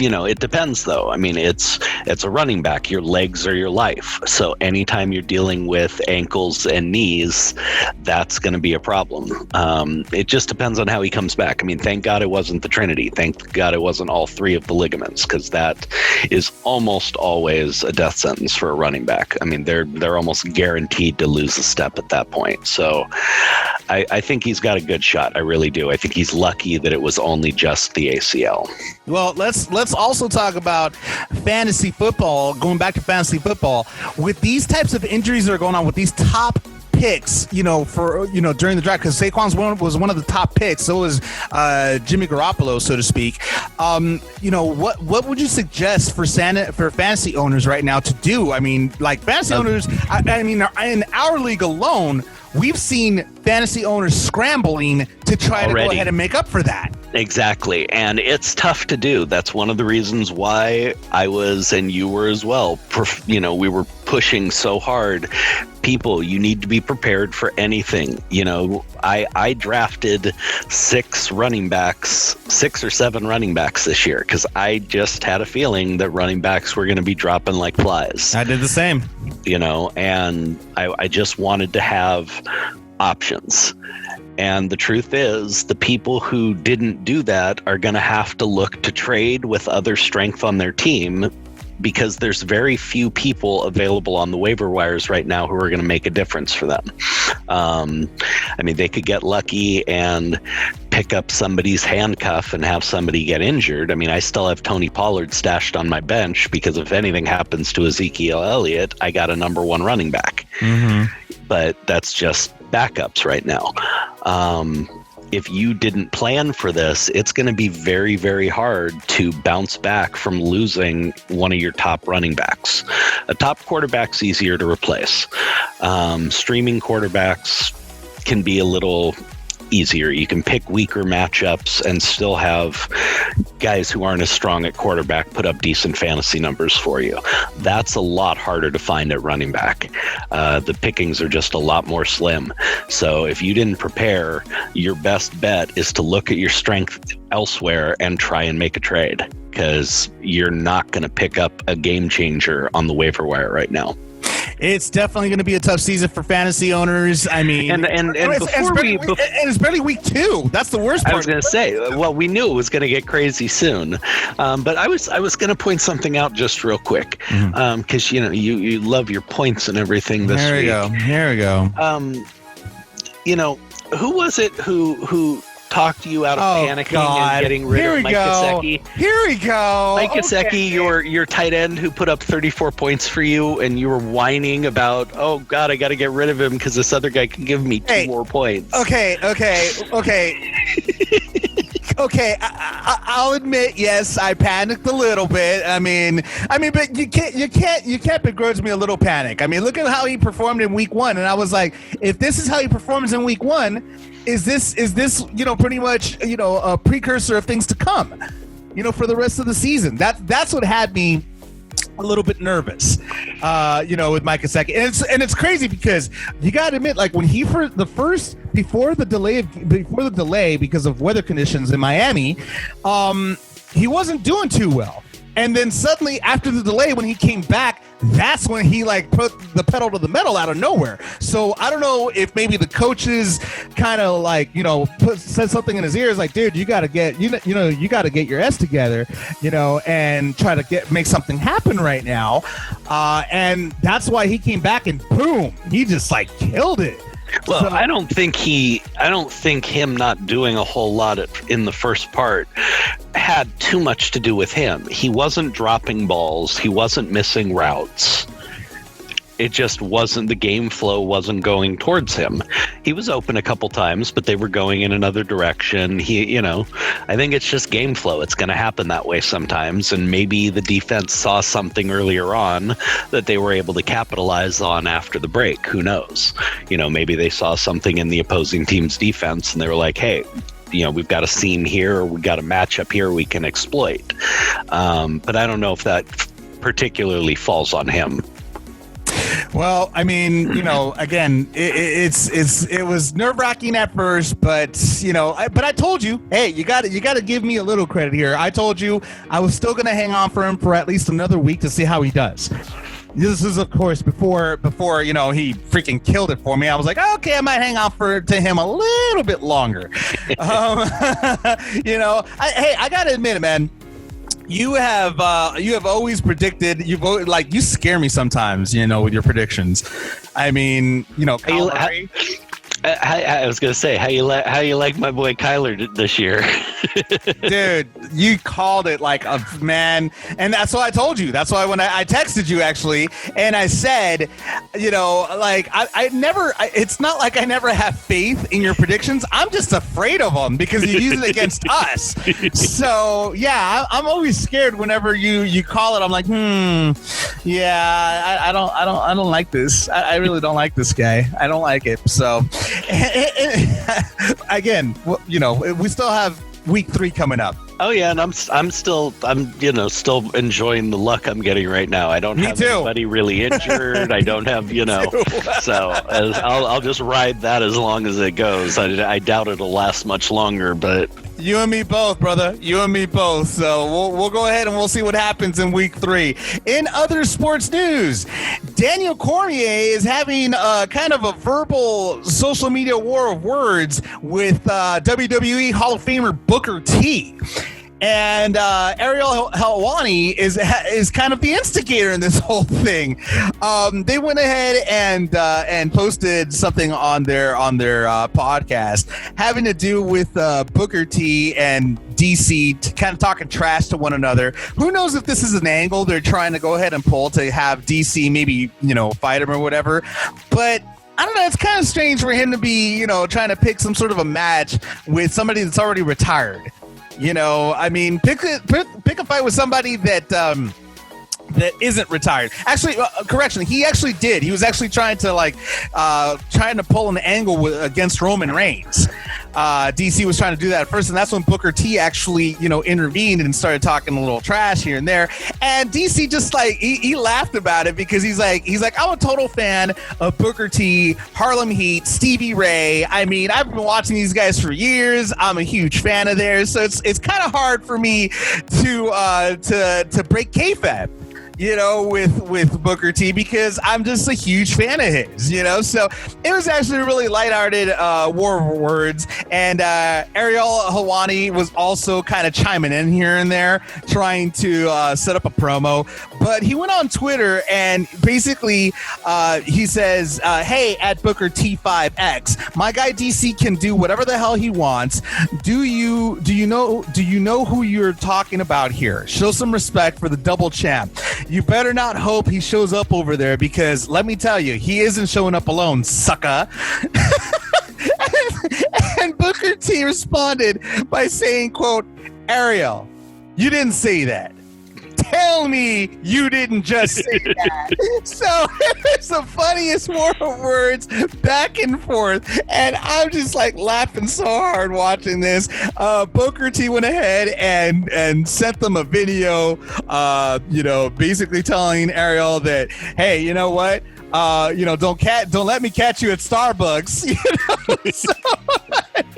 It depends, though. It's a running back. Your legs are your life. So anytime you're dealing with ankles and knees, that's going to be a problem. It just depends on how he comes back. Thank God it wasn't the Trinity. Thank God it wasn't all three of the ligaments, because that is almost always a death sentence for a running back. They're almost guaranteed to lose a step at that point. So I think he's got a good shot. I really do. I think he's lucky that it was only just the ACL. Well, let's also talk about fantasy football. Going back to fantasy football, with these types of injuries that are going on with these top picks, during the draft, because Saquon was one of the top picks. So was Jimmy Garoppolo, so to speak. What would you suggest for fantasy owners right now to do? Fantasy owners. In our league alone, we've seen fantasy owners scrambling to try to go ahead and make up for that. Exactly. And it's tough to do. That's one of the reasons why I was, and you were as well, we were pushing so hard. People, you need to be prepared for anything. I drafted 6 or 7 running backs this year because I just had a feeling that running backs were going to be dropping like flies. I did the same. And I just wanted to have options. And the truth is, the people who didn't do that are going to have to look to trade with other strength on their team, because there's very few people available on the waiver wires right now who are going to make a difference for them. They could get lucky and pick up somebody's handcuff and have somebody get injured. I still have Tony Pollard stashed on my bench because if anything happens to Ezekiel Elliott, I got a number 1 running back. Mm-hmm. But that's just backups right now. If you didn't plan for this, it's going to be very, very hard to bounce back from losing one of your top running backs. A top quarterback's easier to replace. Streaming quarterbacks can be a little easier. You can pick weaker matchups and still have guys who aren't as strong at quarterback put up decent fantasy numbers for you. That's a lot harder to find at running back. The pickings are just a lot more slim. So if you didn't prepare, your best bet is to look at your strength elsewhere and try and make a trade, because you're not going to pick up a game changer on the waiver wire right now. It's definitely going to be a tough season for fantasy owners. I mean, and it's barely week 2. That's the worst part. I was going to say, well, we knew it was going to get crazy soon, but I was going to point something out just real quick, because you love your points and everything this week. Here we go. Who was it who talked you out of panicking and getting rid of Mike Gesicki? Here we go. Mike Gesicki, your tight end who put up 34 points for you, and you were whining about, oh God, I got to get rid of him because this other guy can give me 2 more points. Okay. Okay, I'll admit, yes, I panicked a little bit. I mean, but you can't begrudge me a little panic. I mean, look at how he performed in week 1, and I was like, if this is how he performs in week 1, is this pretty much a precursor of things to come, for the rest of the season? That's what had me a little bit nervous, with Mike Gesicki, and it's crazy because you got to admit, like when he before the delay because of weather conditions in Miami, he wasn't doing too well, and then suddenly after the delay, when he came back, that's when he put the pedal to the metal out of nowhere. So I don't know if maybe the coaches kind of said something in his ears like, dude, you got to get you got to get your S together, and try to make something happen right now. And that's why he came back and boom, he just killed it. Well, so, I don't think him not doing a whole lot in the first part had too much to do with him. He wasn't dropping balls. He wasn't missing routes. It just wasn't, the game flow wasn't going towards him. He was open a couple times, but they were going in another direction. I think it's just game flow. It's going to happen that way sometimes. And maybe the defense saw something earlier on that they were able to capitalize on after the break. Who knows? Maybe they saw something in the opposing team's defense and they were like, hey, we've got a seam here, or we got a matchup here we can exploit. But I don't know if that particularly falls on him. Well, I mean, again, it was nerve-wracking at first, but but I told you, hey, you got to give me a little credit here. I told you I was still going to hang on for him for at least another week to see how he does. This is, of course, before he freaking killed it for me. I was like, okay, I might hang on to him a little bit longer. I got to admit it, man. You have always predicted. You scare me sometimes, with your predictions. I mean, I was gonna say, how you like my boy Kyler this year? Dude, you called it like a man, and that's why I told you. That's why when I texted you actually, and I said, I never. It's not like I never have faith in your predictions. I'm just afraid of them because you use it against us. So yeah, I'm always scared whenever you call it. I'm like, yeah, I don't like this. I really don't like this guy. I don't like it. So. Again, we still have week 3 coming up. Oh yeah, and I'm still enjoying the luck I'm getting right now. I don't have anybody really injured. I don't have so I'll just ride that as long as it goes. I doubt it'll last much longer, but. You and me both, brother. You and me both. So we'll go ahead and we'll see what happens in week 3. In other sports news, Daniel Cormier is having kind of a verbal social media war of words with WWE Hall of Famer Booker T. And Ariel Helwani is kind of the instigator in this whole thing. They went ahead and posted something on their podcast having to do with Booker T and DC kind of talking trash to one another. Who knows if this is an angle they're trying to go ahead and pull to have DC maybe fight him or whatever, but. I don't know. It's kind of strange for him to be, trying to pick some sort of a match with somebody that's already retired. I mean, pick a fight with somebody that isn't retired. Actually, correction, he actually did. He was actually trying to pull an angle against Roman Reigns. DC was trying to do that at first, and that's when Booker T actually, intervened and started talking a little trash here and there. And DC just he laughed about it because he's like, I'm a total fan of Booker T, Harlem Heat, Stevie Ray. I mean, I've been watching these guys for years. I'm a huge fan of theirs, so it's kind of hard for me to break kayfabe. with Booker T, because I'm just a huge fan of his, So it was actually a really lighthearted war of words. And Ariel Helwani was also kind of chiming in here and there, trying to set up a promo. But he went on Twitter and basically he says, hey, at Booker T5X, my guy DC can do whatever the hell he wants. Do you know who you're talking about here? Show some respect for the double champ. You better not hope he shows up over there, because let me tell you, he isn't showing up alone, sucker. And Booker T responded by saying, quote, Ariel, you didn't say that. Tell me you didn't just say that. So it's the funniest war of words back and forth. And I'm just like laughing so hard watching this. Booker T went ahead and sent them a video, basically telling Ariel that, hey, you know what? Don't let me catch you at Starbucks. So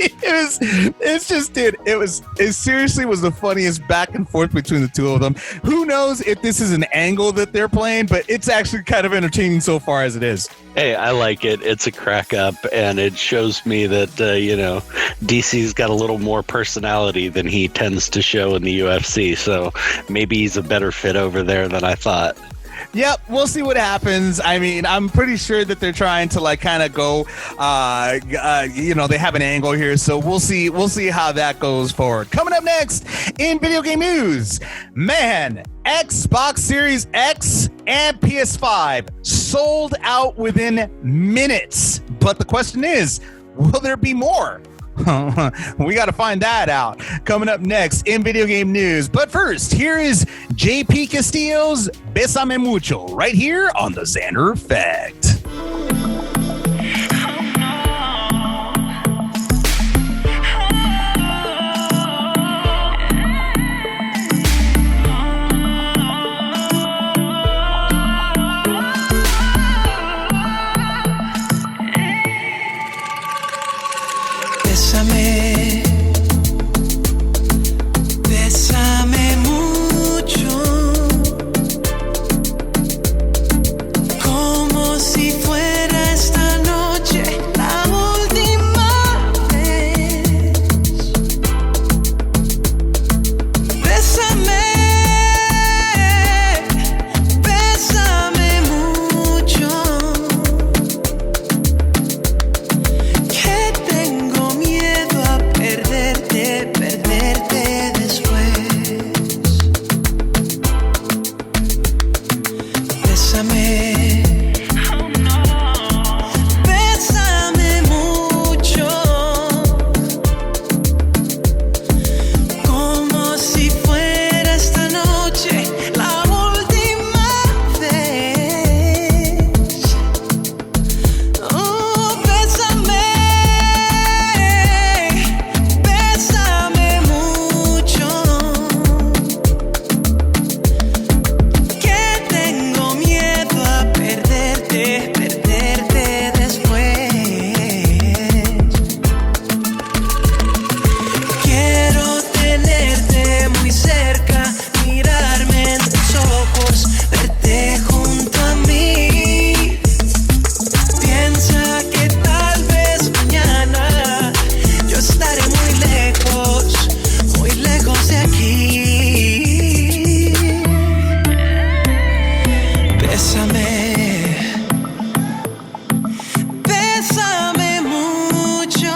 it seriously was the funniest back and forth between the two of them. Who knows if this is an angle that they're playing, but it's actually kind of entertaining so far as it is. Hey, I like it. It's a crack up, and it shows me that, DC's got a little more personality than he tends to show in the UFC. So maybe he's a better fit over there than I thought. Yep, we'll see what happens. I mean, I'm pretty sure that they're trying to kind of go, they have an angle here, so we'll see how that goes forward. Coming up next in video game news, man, Xbox Series X and PS5 sold out within minutes. But the question is, will there be more? We got to find that out. Coming up next in video game news. But first, here is JP Castillo's Bésame Mucho right here on the Xander Effect. Bésame mucho, como si fuera esta noche la última vez. Bésame, bésame mucho, que tengo miedo a perderte después. Bésame, bésame mucho, como si fuera esta noche la última vez. Oh, bésame, bésame mucho, que tengo miedo a perderte después. Quiero tenerte muy cerca, mirarme en tus ojos, verte junto a mí. Piensa que tal vez mañana yo estaré muy lejos de aquí. Bésame, bésame mucho,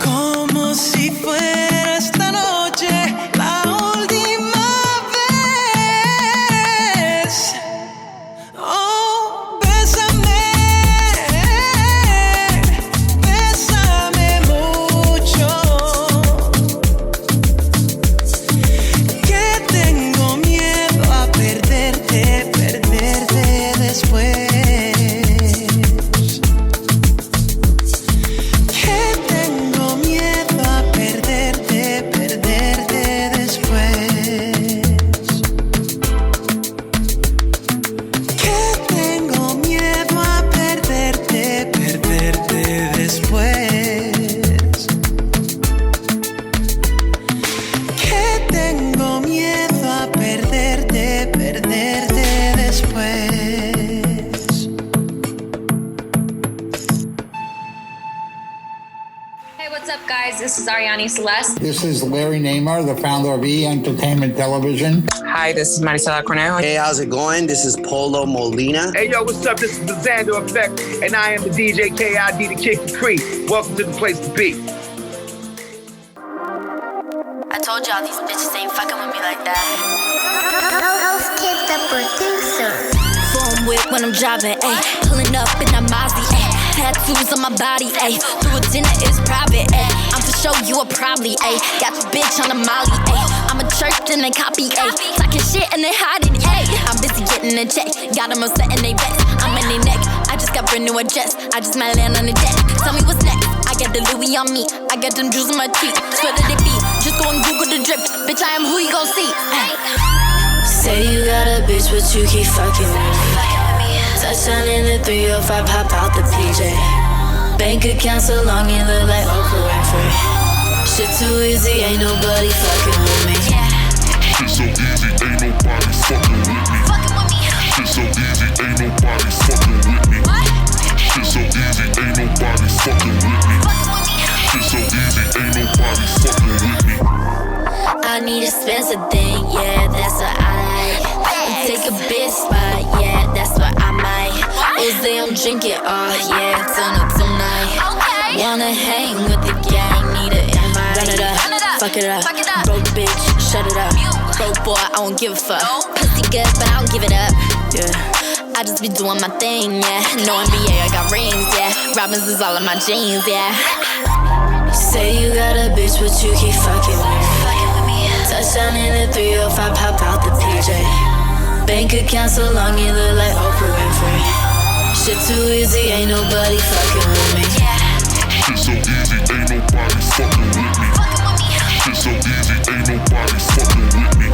como si fuera esta noche la última vez. Oh, bésame, bésame mucho, que tengo miedo a perderte después. Que tengo miedo a perderte Ariane Celeste. This is Larry Neymar, the founder of E! Entertainment Television. Hi, this is Maricela Cornejo. Hey, how's it going? This is Polo Molina. Hey, yo, what's up? This is the Xander Effect, and I am the DJ KID, the Kid Capri. Welcome to the place to be. I told y'all these bitches ain't fucking with me like that. Host Kid the producer. Phone whip when I'm driving, ayy. Pulling up in a Mozzie, ayy. Tattoos on my body, ayy. Through a dinner is private, ayy. I'm for sure you a probably, ayy. Got your bitch on a molly, ayy. I'm a church and they copy, ayy. Talking shit and they hiding, ayy. I'm busy getting a check. Got them upset and they vex. I'm in their neck. I just got brand new address. I just might land on the deck. Tell me what's next. I got the Louis on me. I got them jewels on my teeth. Swear that they be. Just go and Google the drip. Bitch, I am who you gon' see. Say you got a bitch, but you keep fucking with me. Touchdown in the 305, hop out the PJ. Bank account so long, it look like Oprah Winfrey. Shit too easy, ain't nobody fucking with me. Shit so easy, ain't nobody fucking with me. Shit so easy, ain't nobody fucking with me. Shit so easy, ain't nobody fucking with me. Shit so easy, ain't nobody fucking with me. I need a Spencer thing, yeah, that's what I like. And take a bit spot, yeah, that's what I might. Uzi, I'm drinking, oh yeah, turn up tonight. Wanna hang with the gang, need an invite. Run it up, fuck it up, broke bitch, shut it up. Broke boy, I won't give a fuck. Pussy good, but I don't give it up, yeah. I just be doing my thing, yeah. No NBA, I got rings, yeah. Robins is all in my jeans, yeah. Say you got a bitch, but you keep fucking with me. Touchdown in the 305, hop out the PJ. Bank account so long, it look like Oprah Winfrey. Shit too easy, ain't nobody fucking with me. Shit so easy, ain't nobody fucking with me. Shit so easy, ain't nobody fucking with me.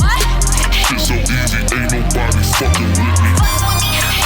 Shit so easy, ain't nobody fucking with me.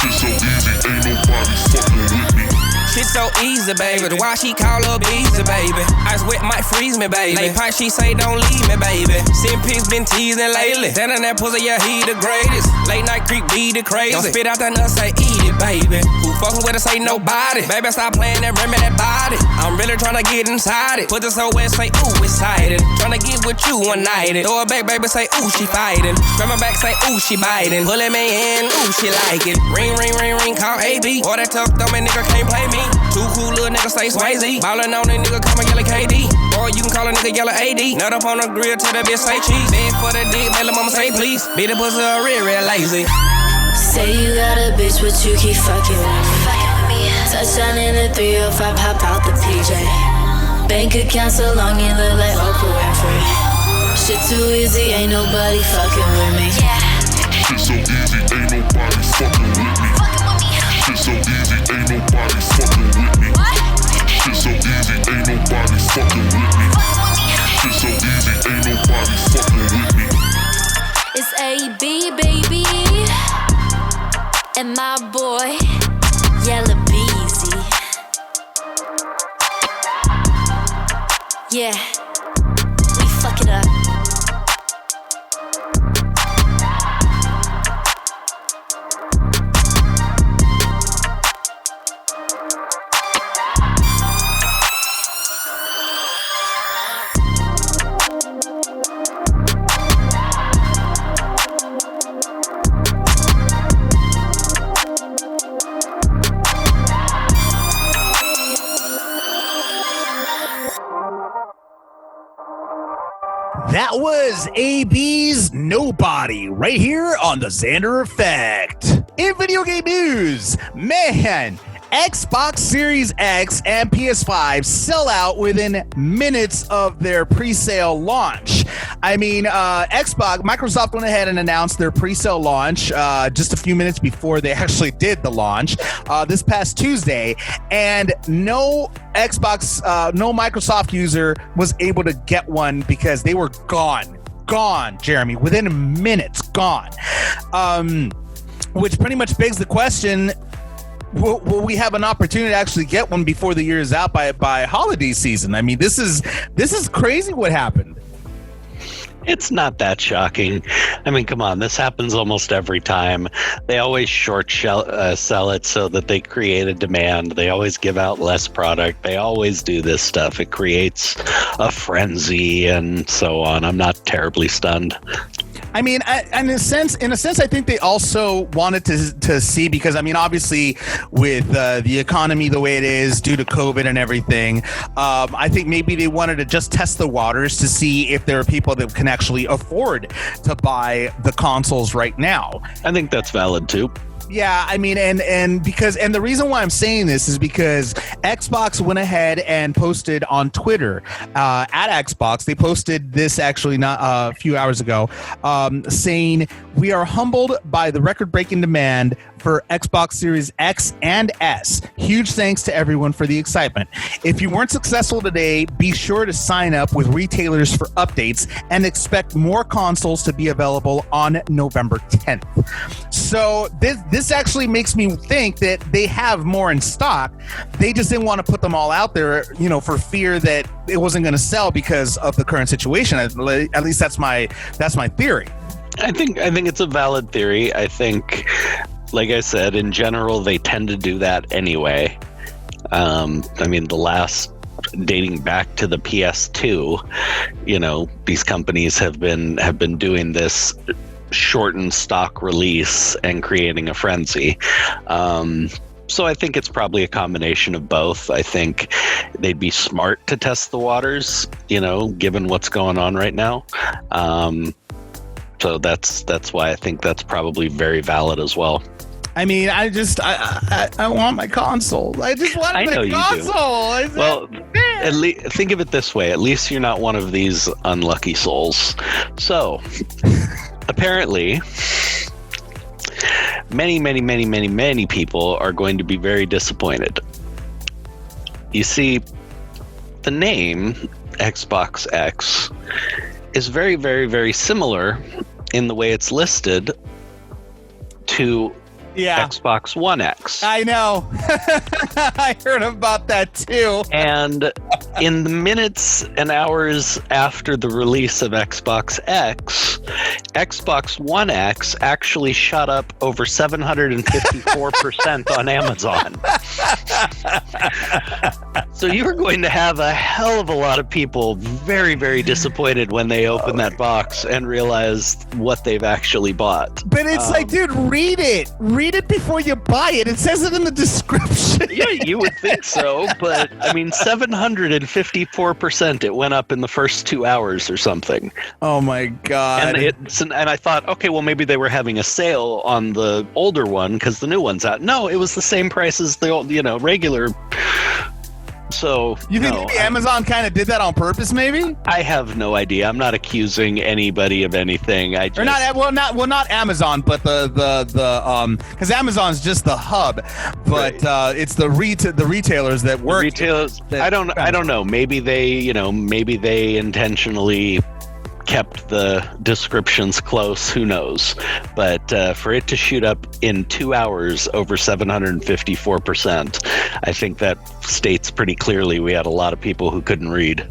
Shit so easy, ain't nobody fucking with me. Shit so easy, baby. Why she call her busy, baby? Ice wet might freeze me, baby. Late pipe, she say don't leave me, baby. Send pics, been teasing lately. That and that pussy, yeah, he the greatest. Late night creep, be the crazy. Don't spit out that nut, say eat it, baby. Who fucking with her, say nobody. Baby, stop playing that rim that body. I'm really tryna get inside it. Put this so wet, say ooh, excited. Tryna get with you one night. Throw it back, baby, say ooh, she fighting. Grab my back, say ooh, she biting. Pull it me in, ooh, she like it. Ring, ring, ring, ring, call AB. Or that tough dumb nigga can't play me. Too cool little nigga say Swayze. Ballin' on that nigga, call me yellow KD. Or you can call a nigga yellow AD. Nut up on the grill, tell that bitch say cheese. Beg for the dick, make the mama say please. Beat the pussy real, real lazy. Say you got a bitch, but you keep fucking with me. Touchdown in the 305, hop out the PJ. Bank account so long, it look like Oprah Winfrey. Shit too easy, ain't nobody fucking with me. Shit so easy, ain't nobody fucking with me. Shit so easy, ain't nobody fucking with me. Shit so easy, ain't nobody fucking with me. Shit so easy, ain't nobody fucking with me. It's AB, baby. And my boy, Yellow Beezy. Yeah, we fuck it up. That was AB's Nobody right here on the Xander Effect. In video game news, man, Xbox Series X and PS5 sell out within minutes of their pre-sale launch. I mean, Microsoft went ahead and announced their pre-sale launch just a few minutes before they actually did the launch this past Tuesday, and no Microsoft user was able to get one because they were gone, Jeremy, within minutes, gone. Which pretty much begs the question, will we have an opportunity to actually get one before the year is out by holiday season? I mean, this is crazy what happened. It's not that shocking. I mean, come on, this happens almost every time. They always sell it so that they create a demand. They always give out less product. They always do this stuff. It creates a frenzy and so on. I'm not terribly stunned. I mean, in a sense, I think they also wanted to see, because I mean, obviously, with the economy the way it is due to COVID and everything, I think maybe they wanted to just test the waters to see if there are people that can actually afford to buy the consoles right now. I think that's valid too. Yeah, I mean, and the reason why I'm saying this is because Xbox went ahead and posted on Twitter at Xbox. They posted this actually not a few hours ago, saying, "We are humbled by the record-breaking demand for Xbox Series X and S. Huge thanks to everyone for the excitement. If you weren't successful today, be sure to sign up with retailers for updates and expect more consoles to be available on November 10th. So this actually makes me think that they have more in stock. They just didn't want to put them all out there, for fear that it wasn't going to sell because of the current situation. At least that's my theory. I think it's a valid theory. I think, like I said, in general, they tend to do that anyway. I mean, dating back to the PS2, these companies have been doing this shortened stock release and creating a frenzy. So I think it's probably a combination of both. I think they'd be smart to test the waters, given what's going on right now. So that's why I think that's probably very valid as well. I mean, I want my console. I just want my console. Well, think of it this way. At least you're not one of these unlucky souls. So, apparently, many people are going to be very disappointed. You see, the name Xbox X is very, very, very similar in the way it's listed to Xbox One X. I know. I heard about that too. And in the minutes and hours after the release of Xbox X, Xbox One X actually shot up over 754% on Amazon. So you're going to have a hell of a lot of people very, very disappointed when they open that box and realize what they've actually bought. But it's like, dude, read it. Read it before you buy it. It says it in the description. Yeah, you would think so. But, I mean, 754% it went up in the first 2 hours or something. Oh, my God. And I thought, okay, well, maybe they were having a sale on the older one because the new one's out. No, it was the same price as the old, regular. So you think maybe Amazon kind of did that on purpose? Maybe I have no idea. I'm not accusing anybody of anything. Not Amazon, but the because Amazon's just the hub, but it's the retailers that work. Retailers. I don't know. Maybe they intentionally kept the descriptions close. Who knows? But for it to shoot up in 2 hours over 754%, I think that states pretty clearly we had a lot of people who couldn't read.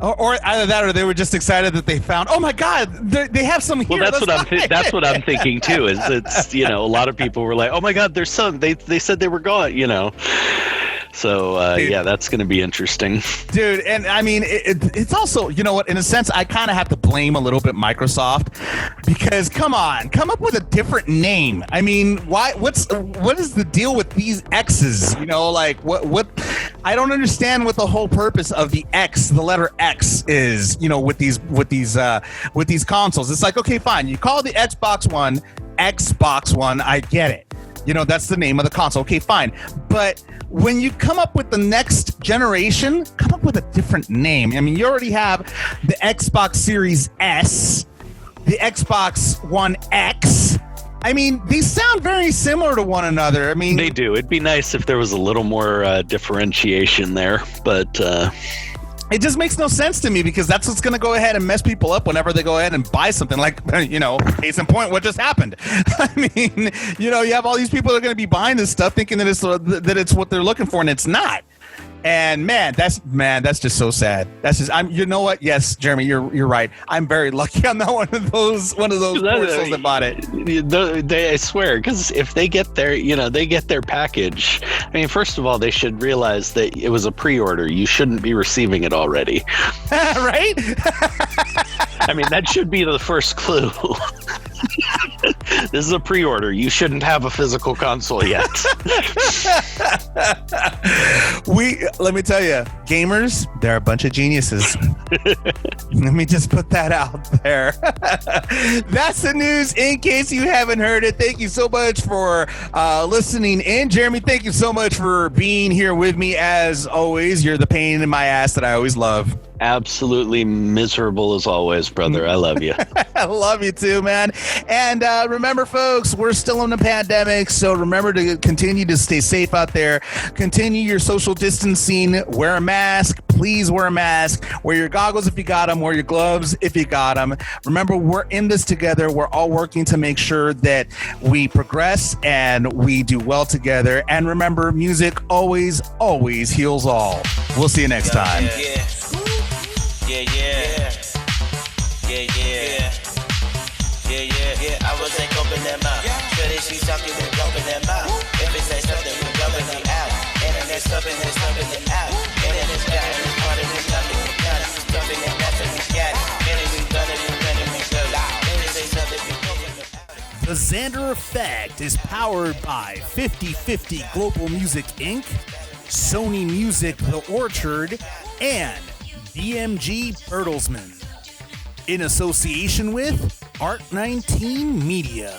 Or either that, or they were just excited that they found. Oh my God, they have some here. Well, that's what I'm thinking too. Is it's a lot of people were like, oh my God, there's some. They said they were gone. So, that's going to be interesting. Dude, and I mean, it's also, you know what, in a sense, I kind of have to blame a little bit Microsoft because, come up with a different name. I mean, what is the deal with these X's? What I don't understand what the whole purpose of the X, the letter X is, with these consoles. It's like, okay, fine. You call the Xbox One, I get it. That's the name of the console. Okay, fine. But when you come up with the next generation, come up with a different name. I mean, you already have the Xbox Series S, the Xbox One X. I mean, these sound very similar to one another. I mean, they do. It'd be nice if there was a little more differentiation there, but it just makes no sense to me because that's what's going to go ahead and mess people up whenever they go ahead and buy something. Like, case in point, what just happened? I mean, you have all these people that are going to be buying this stuff thinking that it's what they're looking for, and it's not. And man, that's just so sad. That's just you know what? Yes, Jeremy, you're right. I'm very lucky. I'm not one of those poor souls that bought it. I swear, because if they get their package. I mean, first of all, they should realize that it was a pre-order. You shouldn't be receiving it already. Right? I mean, that should be the first clue. This is a pre-order. You shouldn't have a physical console yet. Let me tell you, gamers, they're a bunch of geniuses. Let me just put that out there. That's the news in case you haven't heard it. Thank you so much for listening in. Jeremy, thank you so much for being here with me as always. You're the pain in my ass that I always love. Absolutely miserable as always, brother. I love you. I love you too, man. And remember, folks, we're still in the pandemic, so remember to continue to stay safe out there. Continue your social distancing. Wear a mask. Please wear a mask. Wear your goggles if you got them. Wear your gloves if you got them. Remember, we're in this together. We're all working to make sure that we progress and we do well together. And remember, music always, always heals all. We'll see you next time. I was like open them up. Sure that she's talking and open them up. If it says something, we open it out. And then there's something it out. And then it's got it, it's part of it, something we got it. Something that that's what we got it. And then we done it, we go loud. And it say something, we open it out. The Xander Effect is powered by 50/50 Global Music Inc., Sony Music The Orchard, and BMG Bertelsmann. In association with Art 19 Media.